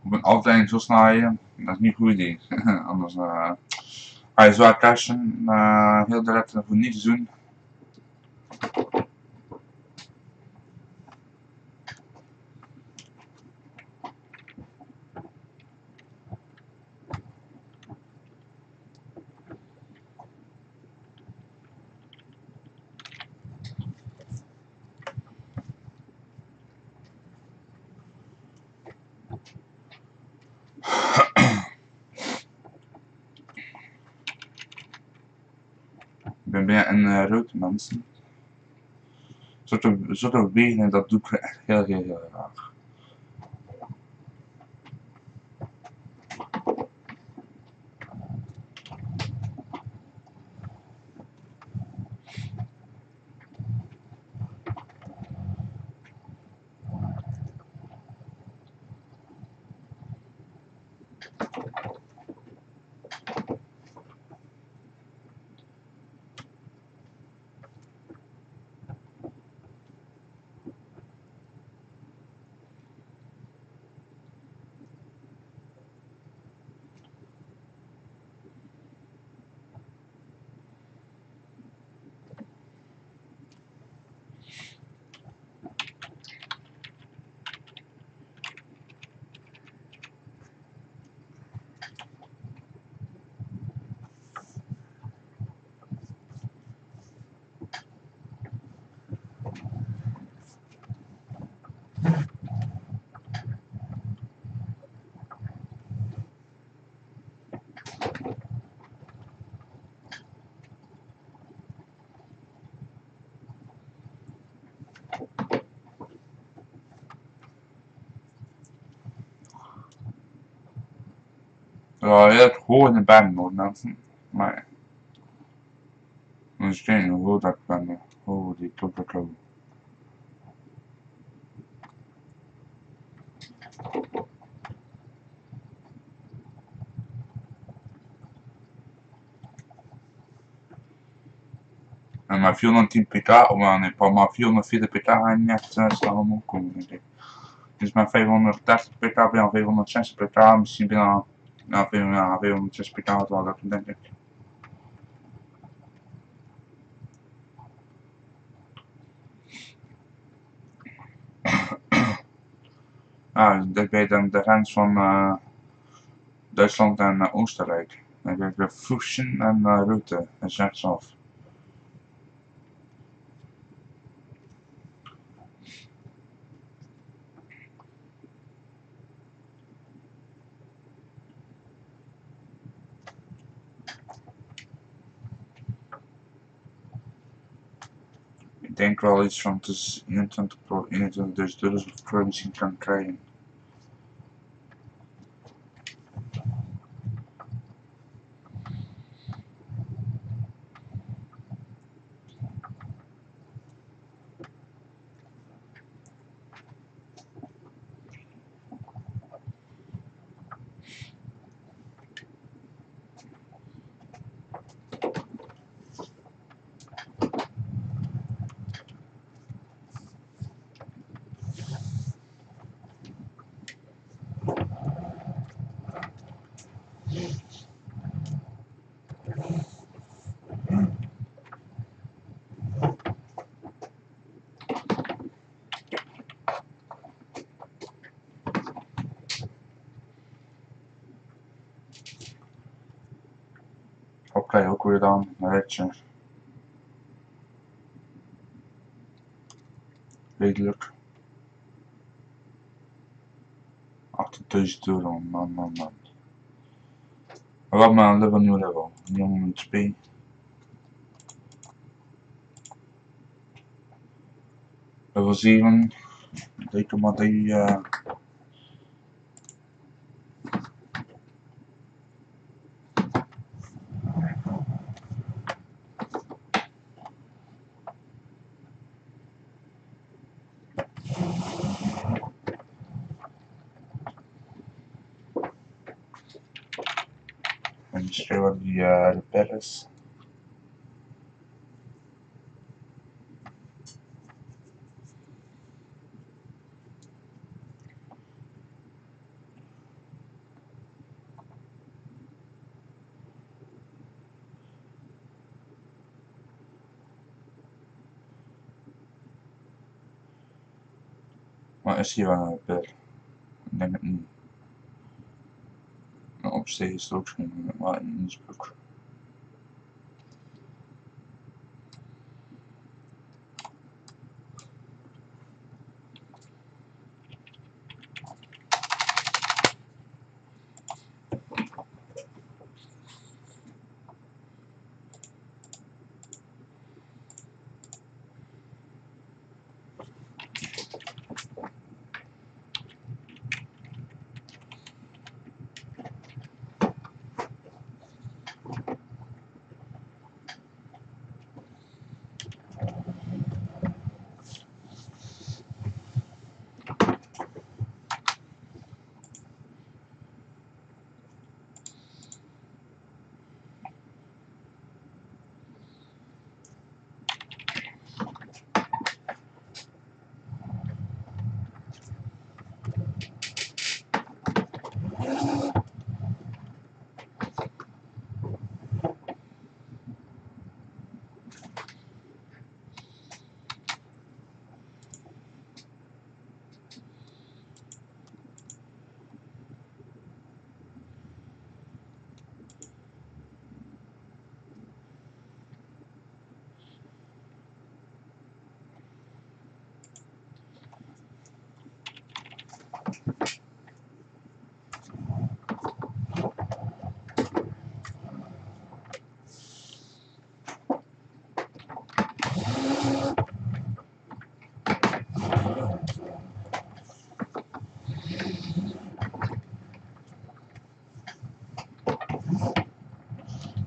op een afdeling zo snijden, dat is niet een goed idee. Anders ga je zwaar cashen, heel direct voor niets doen. Ik ben bijna een rood mensen. Zo te bewegen, dat doe ik echt heel graag. Ja, heel hoog in de band hoor mensen. Maar misschien hoe dat ik ben. Oh, die toeperkomen. En maar 410 pk, maar nee, maar 440 pk ga je net snel omhoog komen denk ik. Dus met 530 pk ben je al 560 pk, misschien ben je al 560 pk wel dat denk ik. Ja, dit ben je dan de grens van Duitsland en Oostenrijk. Dan heb je Fuchsen en Route en rechtsaf. Ik denk wel iets van tussen 21.000 € of ik misschien kan krijgen. Oké, ook weer dan, weet je. Redelijk. 8.000 €, man. Maar wat maar een level, nieuw level. Nieuw XP. Level 7. Reken maar die en die schreeuwen die repairs. is hier wel een bel? Ik denk het niet. Op zich is het ook geen innsbruck.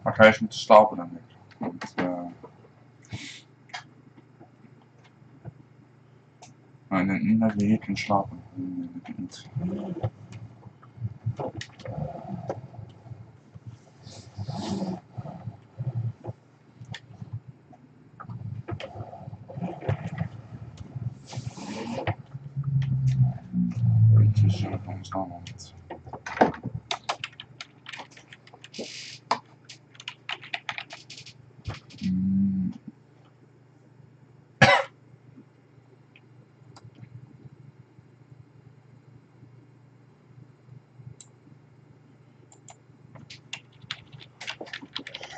Maar ga je eens moeten slapen dan ik. Want, maar ik denk niet dat je hier kunt slapen. Nee, dat denk ik niet. Het is anders dan want.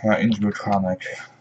Ja, Innsbruck gaan ik.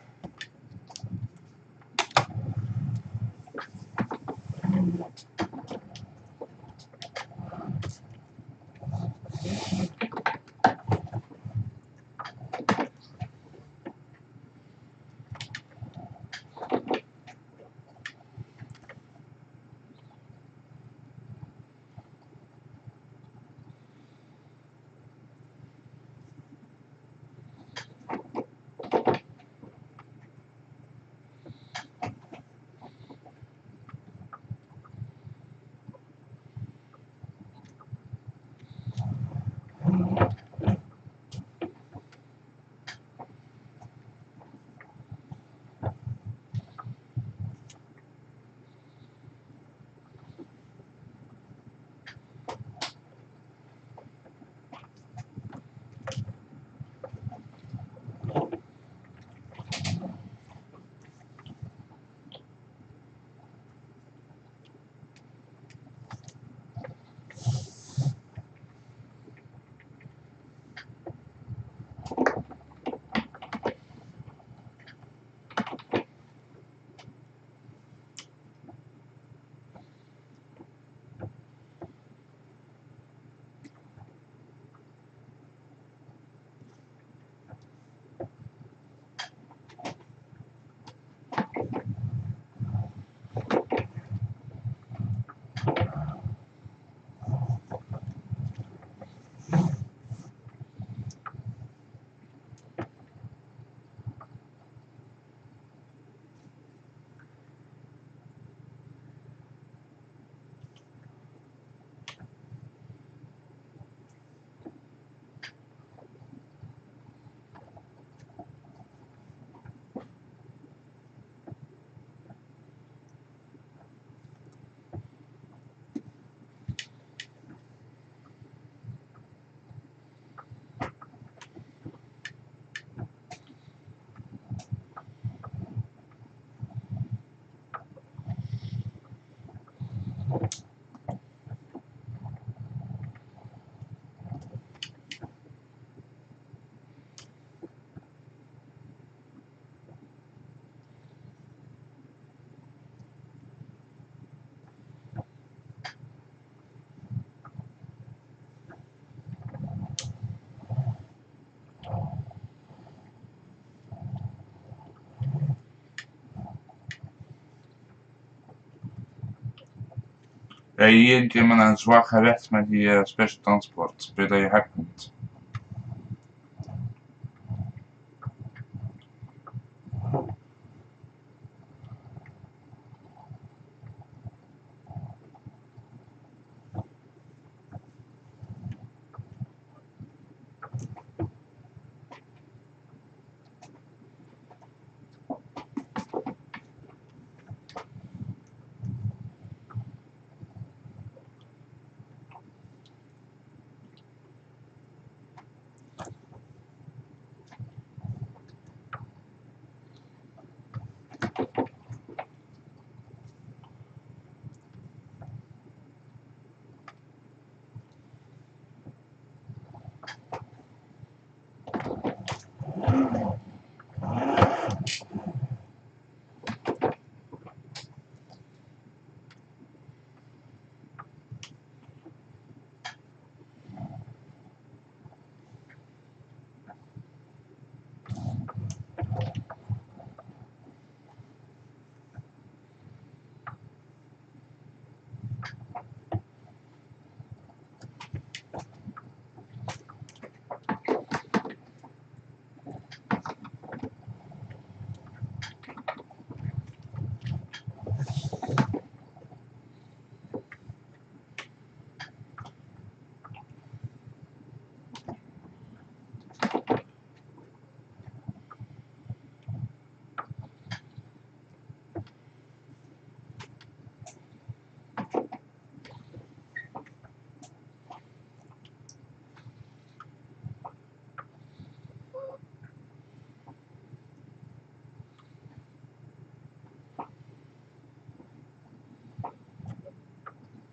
hier een keer met een zwaar gewicht met die special transport. Wil dat je hek komt.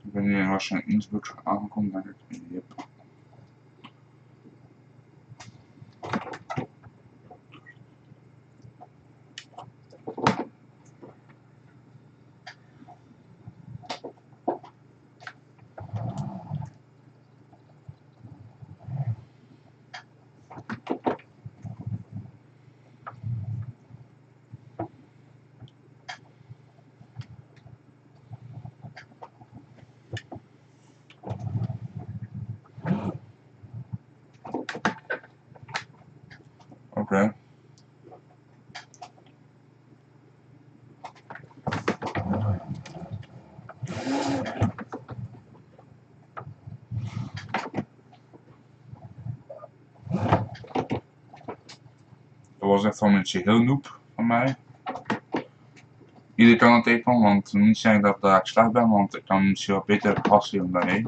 Ik ben nu waarschijnlijk Innsbruck aangekomen, denk ik. Yep. Oké. Dat was echt wel een beetje heel noob van mij. Iedereen kan het tekenen, want niet zeggen dat ik slecht ben, want ik kan misschien wel beter passen dan hij.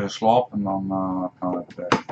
Slaap en dan kan ik weg.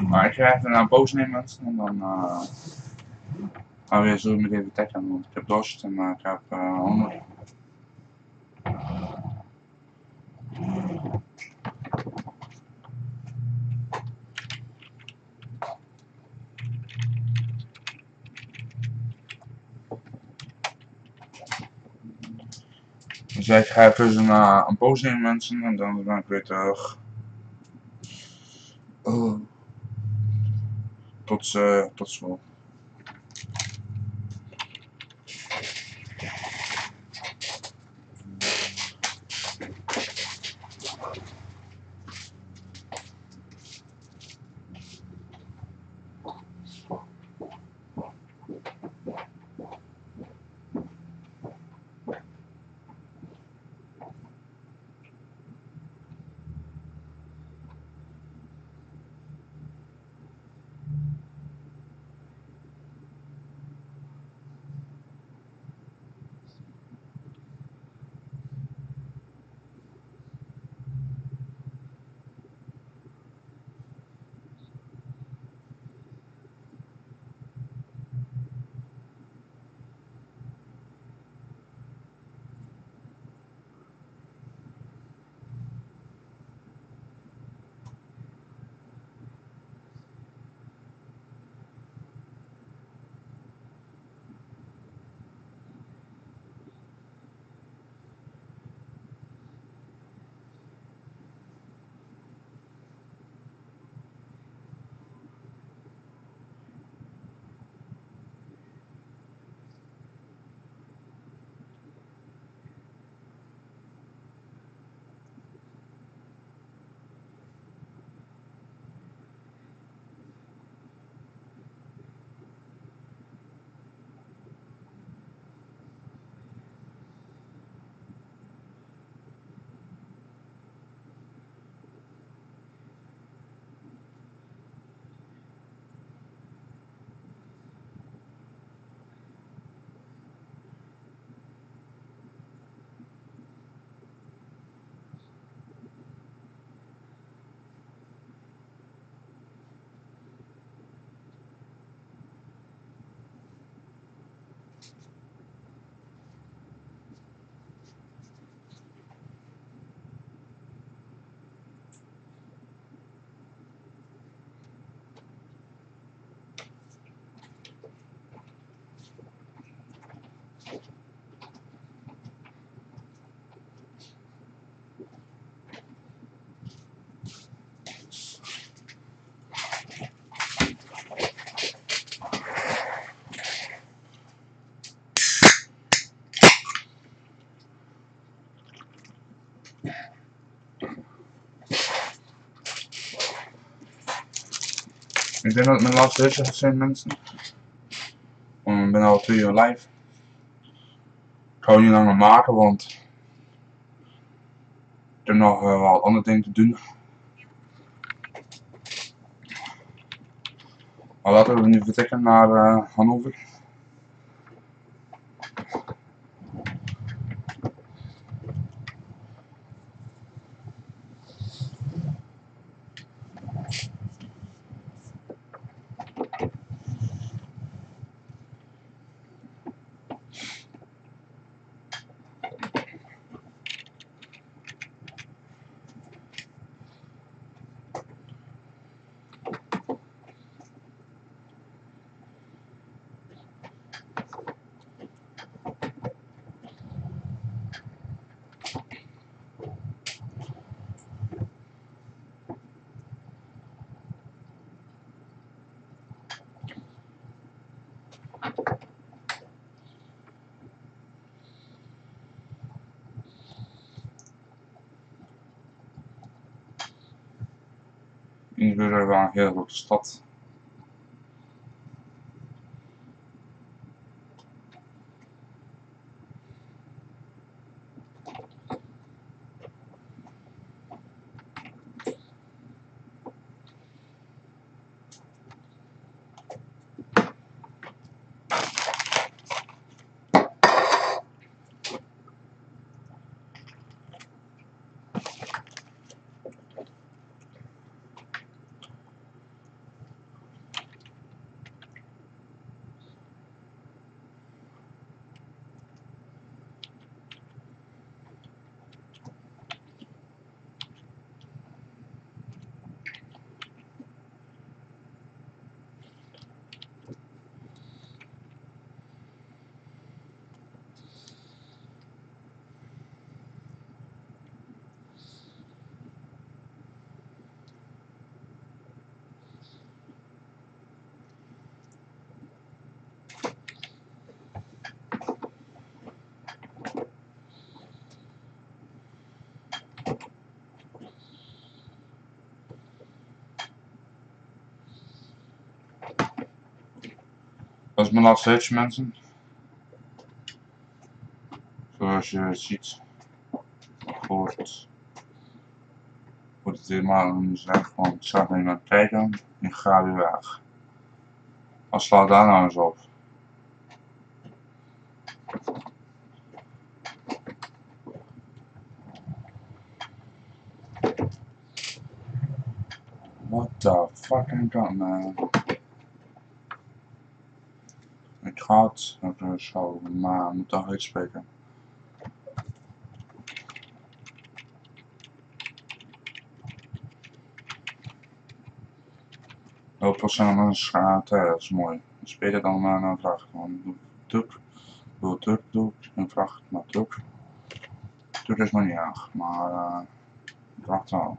Maar ik ga even een pauze nemen mensen en dan gaan we weer zo met even tekken, want ik heb dorst en ik heb honger. Dus ik ga even een pauze nemen mensen en dan ben ik weer terug. Tot zo. Ik denk dat het mijn laatste ritje gaat zijn mensen. Want ik ben al 2 uur live. Ik ga het niet langer maken want ik heb nog wat andere dingen te doen. Maar laten we nu vertrekken naar Hannover. Innsbruck is wel een heel grote stad. me nog steeds mensen. Zoals je ziet, of hoort, wordt het helemaal nu zeg, want ik zag even aan het kijken en ik ga weer weg. Als slaat daar nou eens op. What the fucking god, man. Ik ga het zo, maar ik moet toch uitspreken. Heel procent met een schaat, dat is mooi. Ik speel het dan maar naar vraag. Doe en vraag naar druk. Druk is nog niet erg, maar ik wacht wel.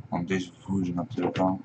Want deze voeren ze natuurlijk al.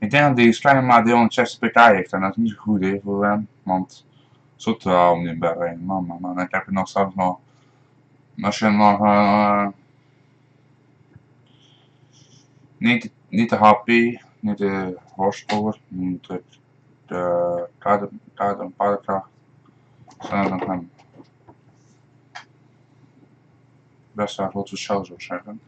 Ik denk dat die kleine maar 360 pk heeft en dat is niet zo goed hè, voor hem, want zoet wel om die berg man, dan heb je nog zelfs nog, als je nog niet de HP, niet de horsepower, niet de kader en paardenkracht, zijn dan hem best wel goed voor show zou ik zeggen.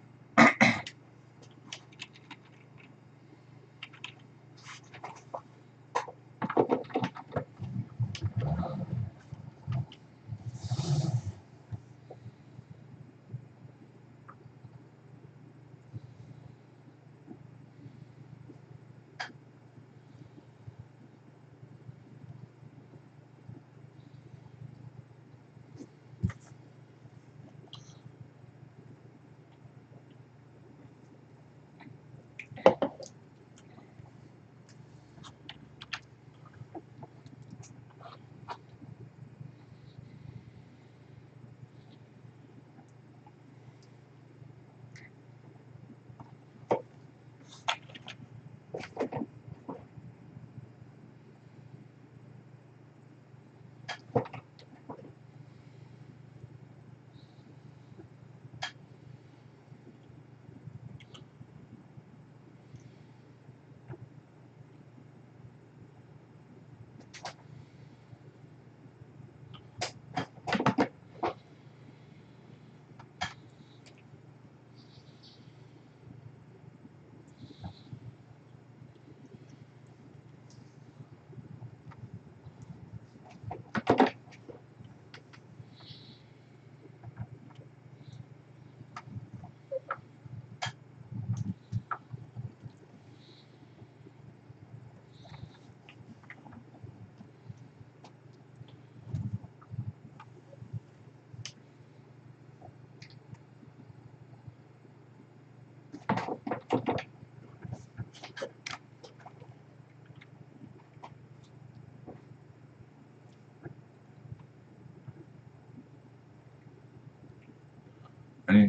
En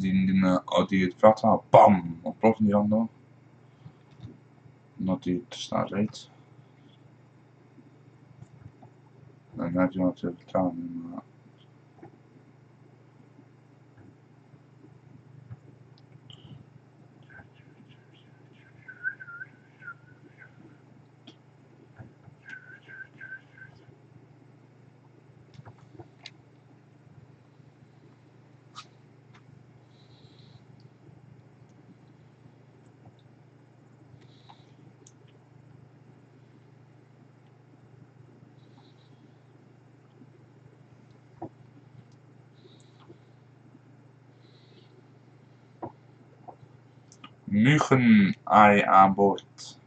die het veld haalt, bam, ontploft die dan. Omdat hij te snel reed. En dan heb je natuurlijk vertrouwen. Muggen-ei aan boord.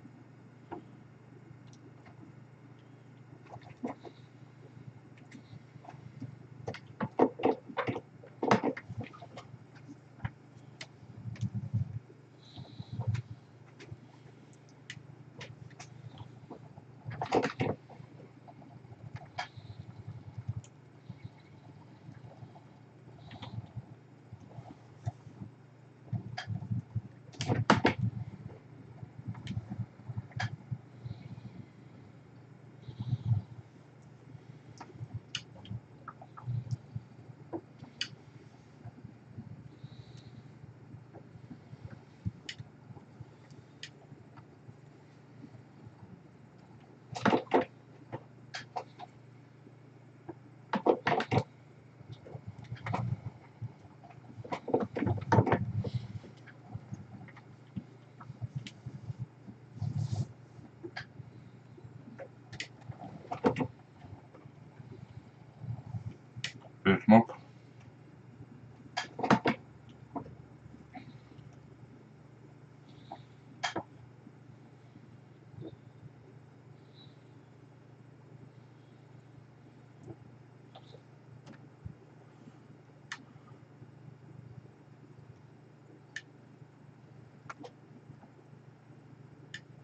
Weer hem op.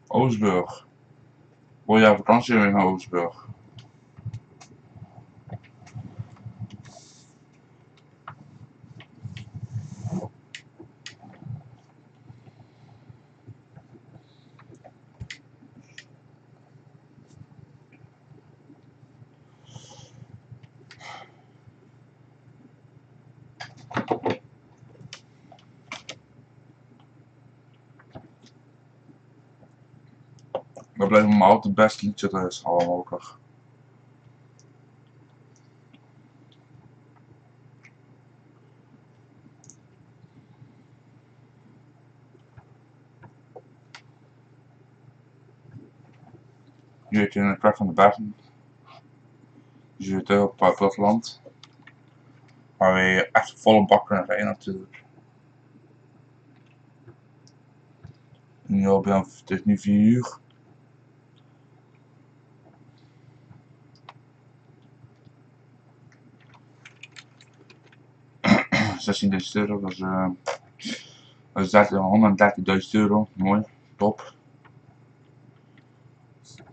Oostburg. Voor jouw vakantie weer naar Oostburg. Dat blijft me altijd het beste liedje dat er is, mogelijk. Nu zit je in het plek van de bergen. Je zit op het platteland. Waar we echt volle bak kunnen rijden natuurlijk. Het is nu 4 uur. 16.000 euro, dat is 130.000 euro. Mooi, top.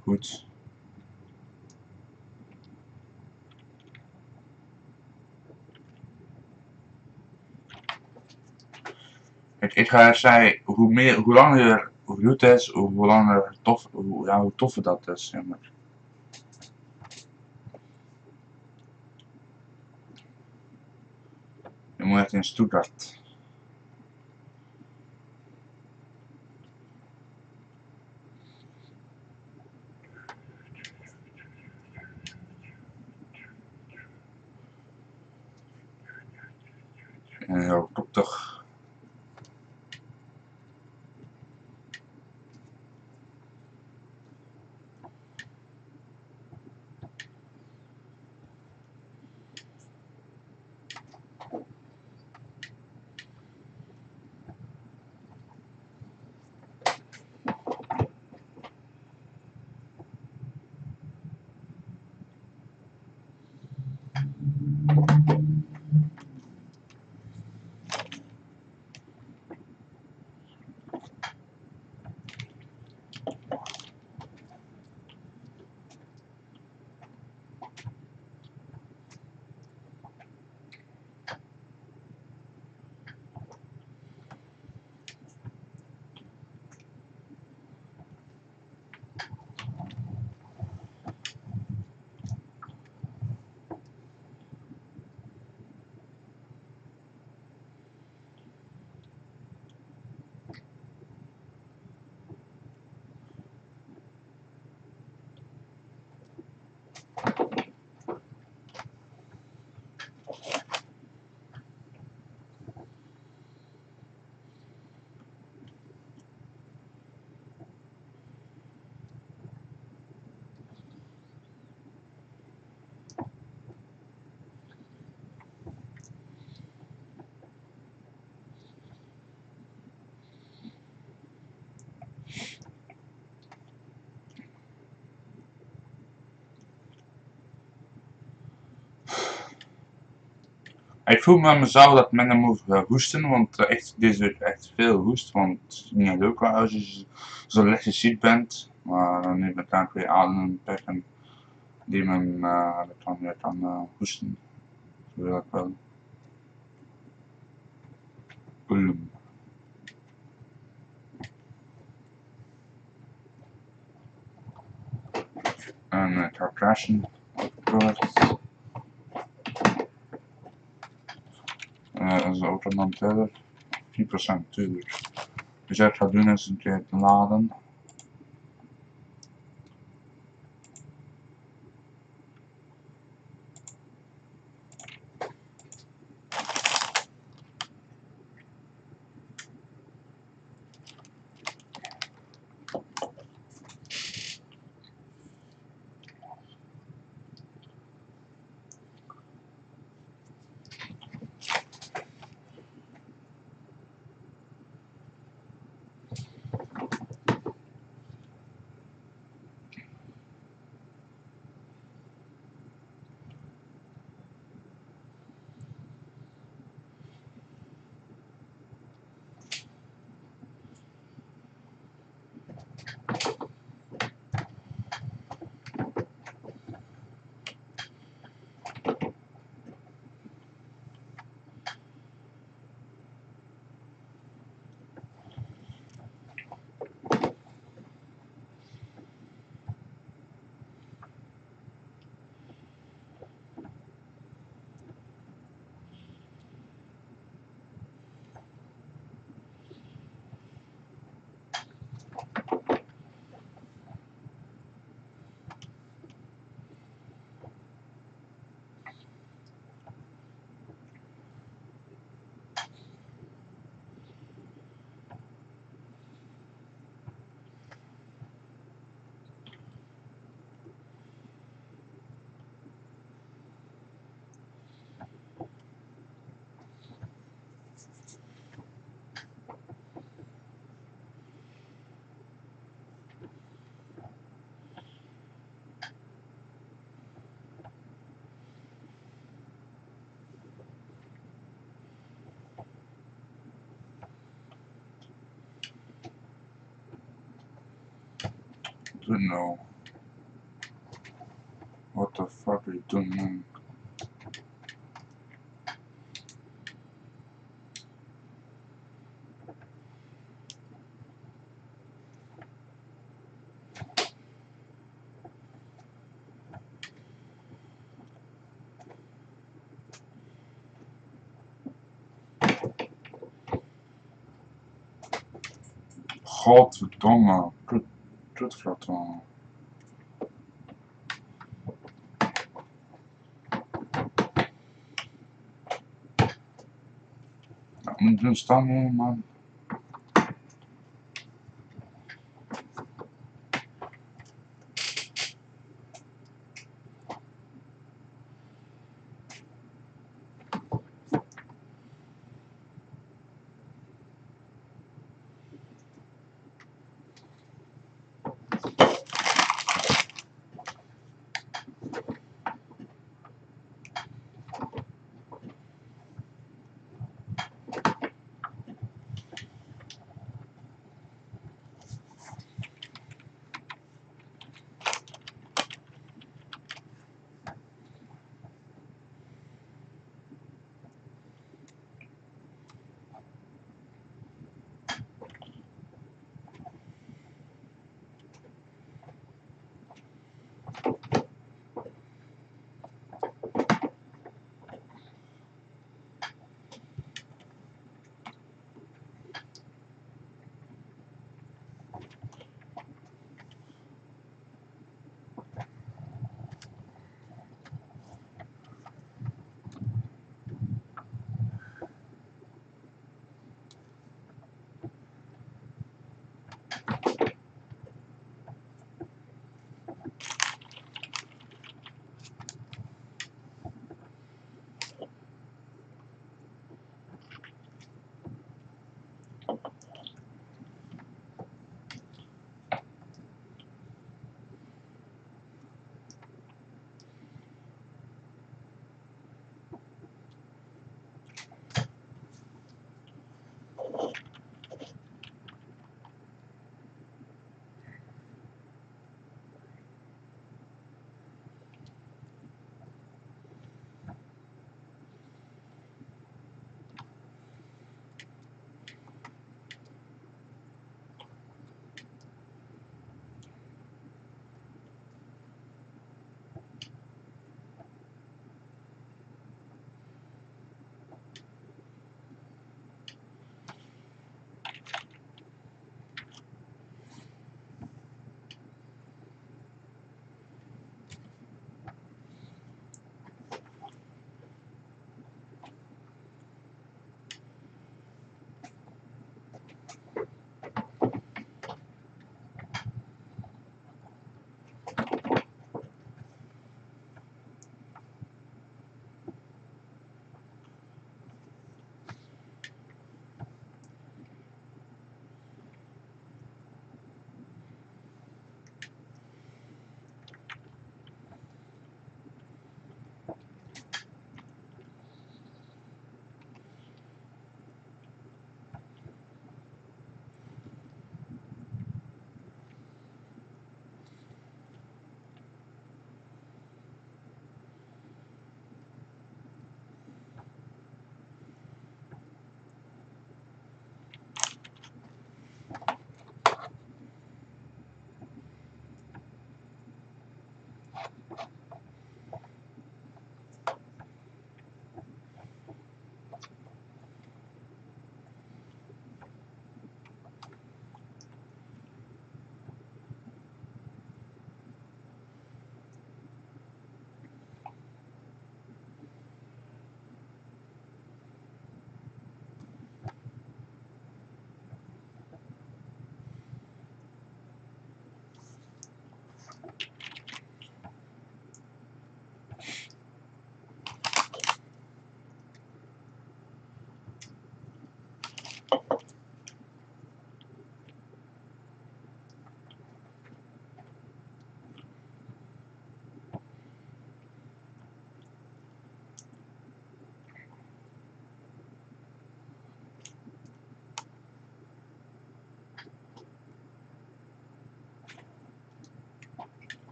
Goed. Ik ga zeggen, hoe langer hoe het is, hoe langer hoe toffer dat is. Zeg maar. Je moet echt in Stuttgart. En ja, top toch. Ik voel me mezelf dat minder moet hoesten, want echt, deze week echt veel hoest. Want het is niet leuk als je zo licht ziek bent. Maar nu met ik weer adembekken die men dan weer kan hoesten. Zo wil ik wel. Oelum. En ik ga crashen. Dat is ook dan tellen. 4% tuurlijk. Dus wat ik ga doen is een keer laden. Don't know. What the fuck are you doing, man? Godverdomme. Kutflat man. Ja, moet doen staan man.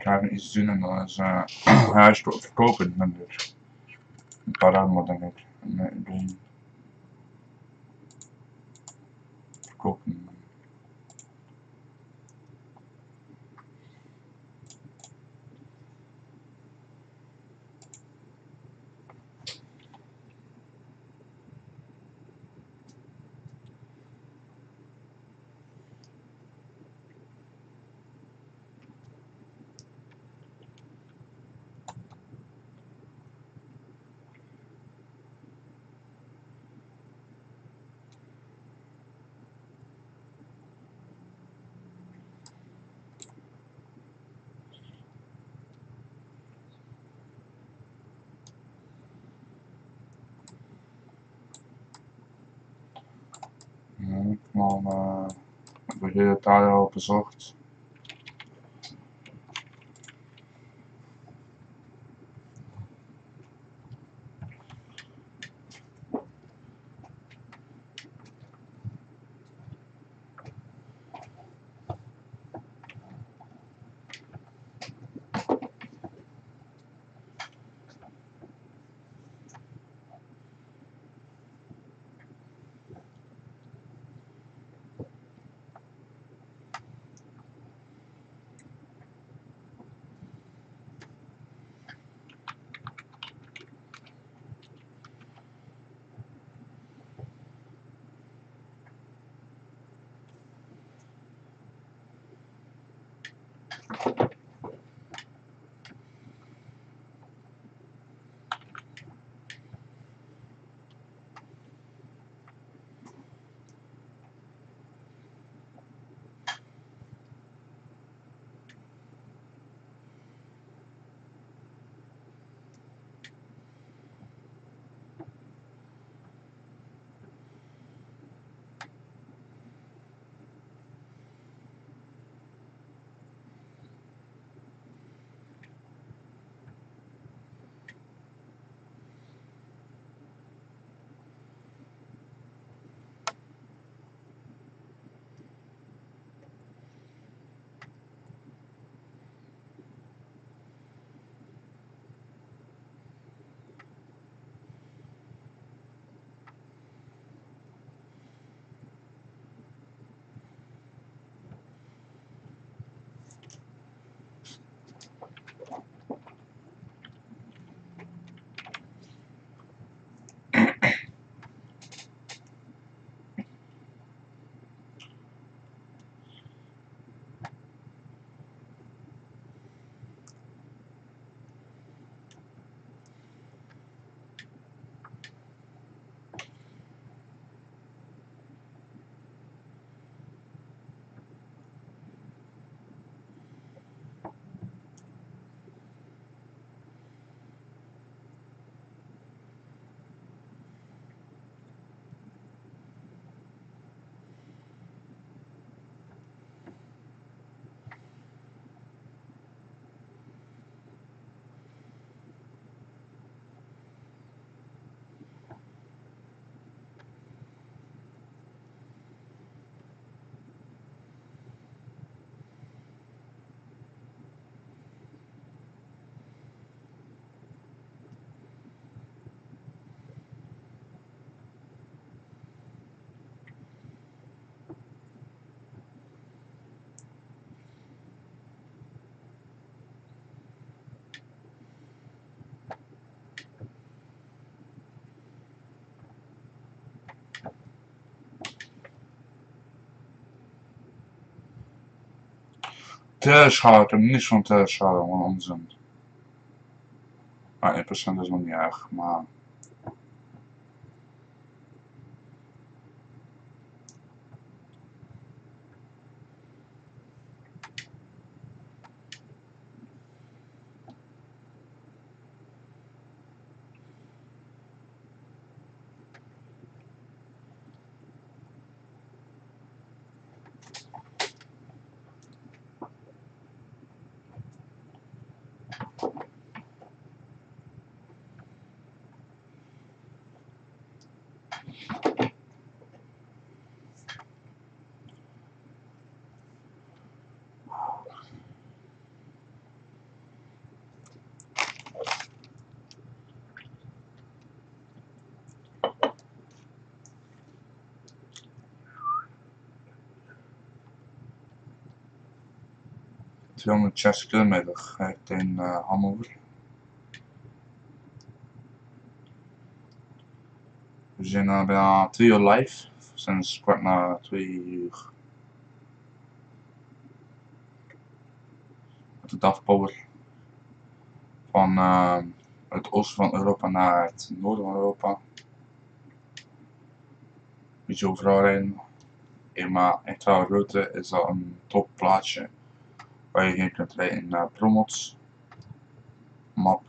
gaan iets doen en dan is hij is verkopen minder. Een paar allemaal denk ik. En verkopen. Ja, maar heb ik de hele taal al bezocht. Tegenschade, ik heb niets van tegenschade, gewoon onzin. Maar 1% is nog niet erg, maar... 260 kilometer richting Hannover. We zijn bijna 2 uur live, sinds kwart na 2 uur. Met de DAF-power van het oosten van Europa naar het noorden van Europa. Beetje overal rijden. Maar echt wel route is dat een top plaatsje waar je heen kunt rijden naar Promods map.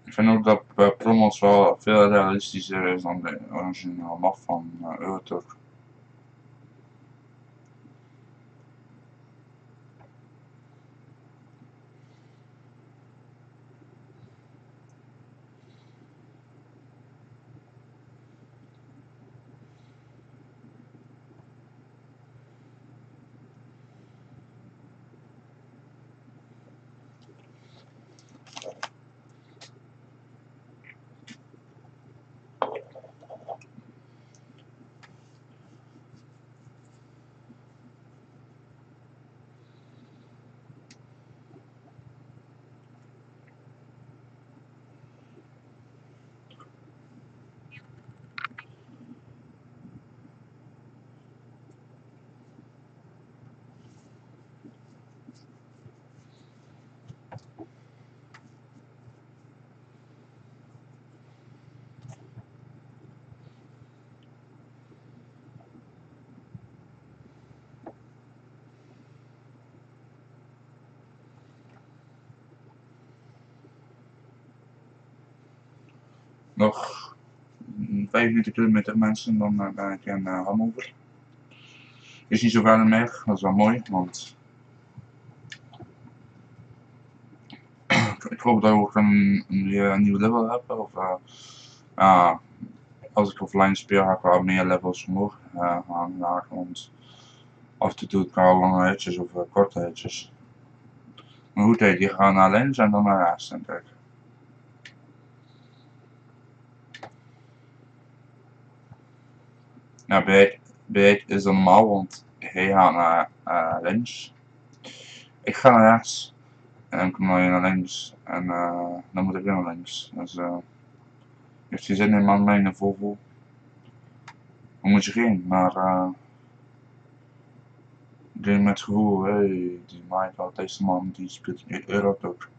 Ik vind ook dat Promods wel veel realistischer is dan de originele map van Europa. Nog 45 kilometer mensen, dan ben ik in Hannover. Is niet zo ver meer, dat is wel mooi, want ik hoop dat ik ook een nieuw level heb. Of als ik offline speel, ga ik wel meer levels omhoog gaan, want af en toe doe ik wel lange hitjes of korte hitjes. Maar goed, die gaan naar links en dan naar rechts, denk ik. Ja, bij is dat normaal, want hij gaat naar links. Ik ga naar rechts. En dan kom je naar links. En dan moet ik weer naar links. Dus heeft hij zin in man mee naar Volvo? Waar moet je heen? Naar met het gevoel, hey, die Michael, deze man die speelt in Europa ook.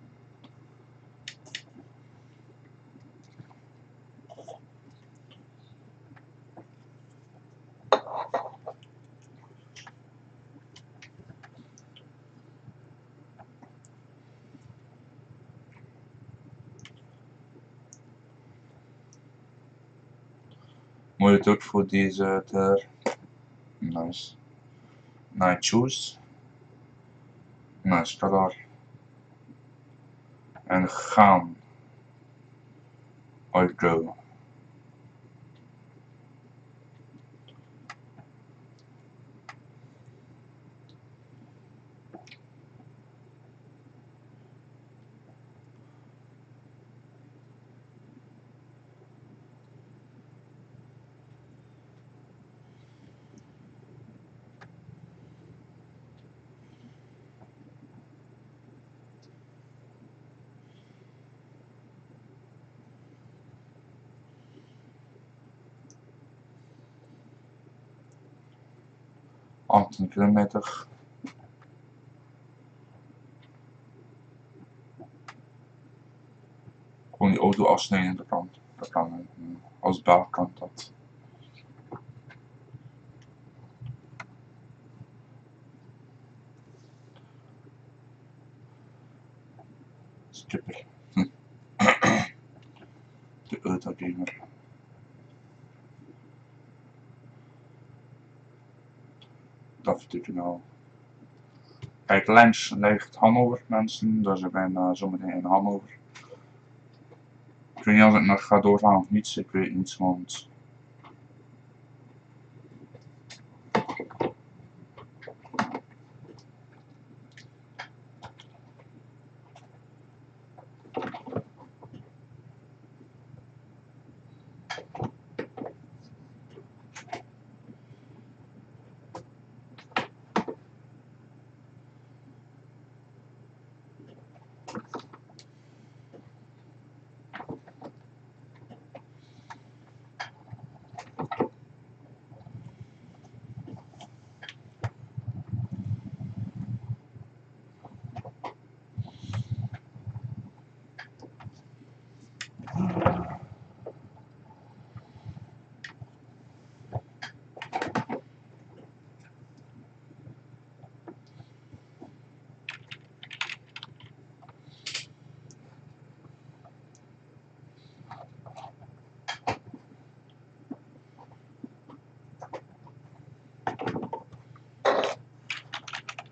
Mooi het ook voor deze ter. Nice. Nice choose. Nice color. En gaan. Outgrow. Kilometer. Gewoon die auto afsnijden, dat kan. Als baal kan dat. Skipper. De autogamer. Dat vind ik nou. Kijk, links ligt Hannover, mensen. Dus ik ben zometeen in Hannover. Ik weet niet of ik nog ga doorgaan of niet. Ik weet niet, want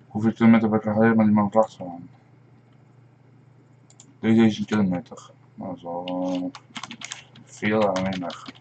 hoeveel kilometer ben ik er helemaal niet meer vracht gaan? 3000 kilometer. Dat is wel veel en weinig.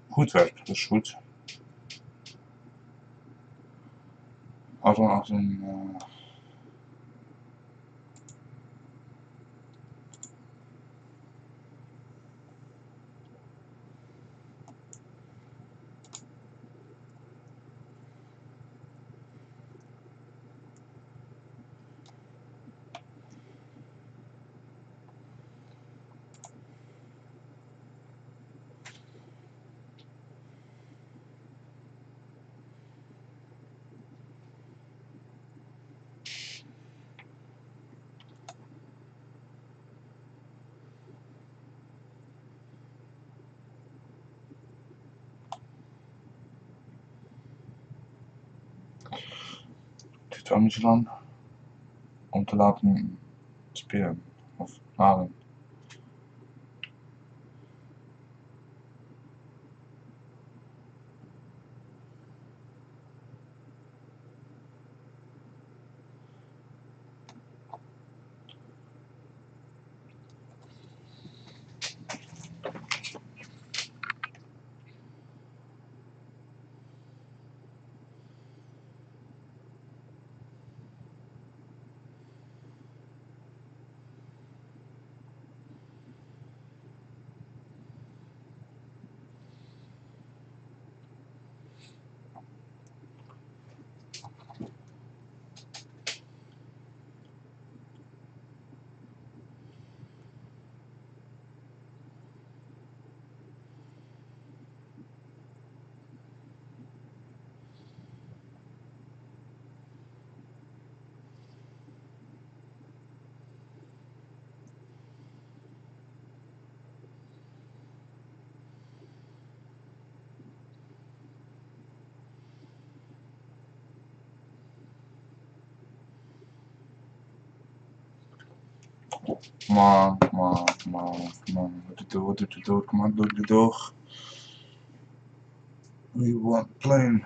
Goed werk, dat is goed. Als een het duurt wel niet zo lang om te laten spelen of laden. Come on, come on, come on, come on. Doe het door, kom aan, doe het door. We want playing.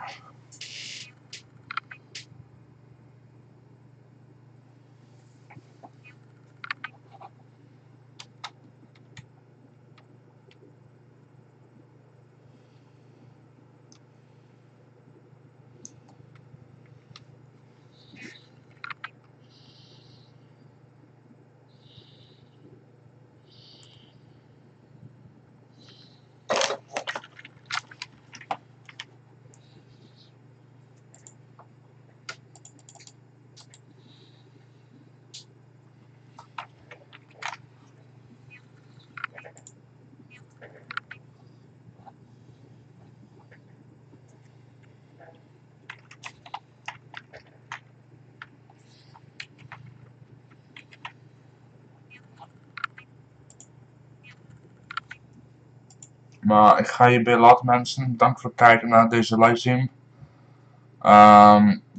Maar ik ga hierbij laten, mensen. Dank voor het kijken naar deze livestream.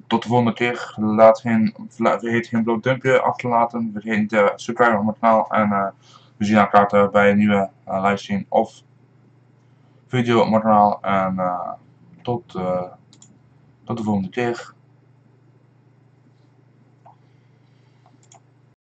Tot de volgende keer. Vergeet geen blauw duimpje af te laten. Vergeet niet te subscriben op mijn kanaal. En we zien elkaar bij een nieuwe livestream of video op mijn kanaal. En tot de volgende keer.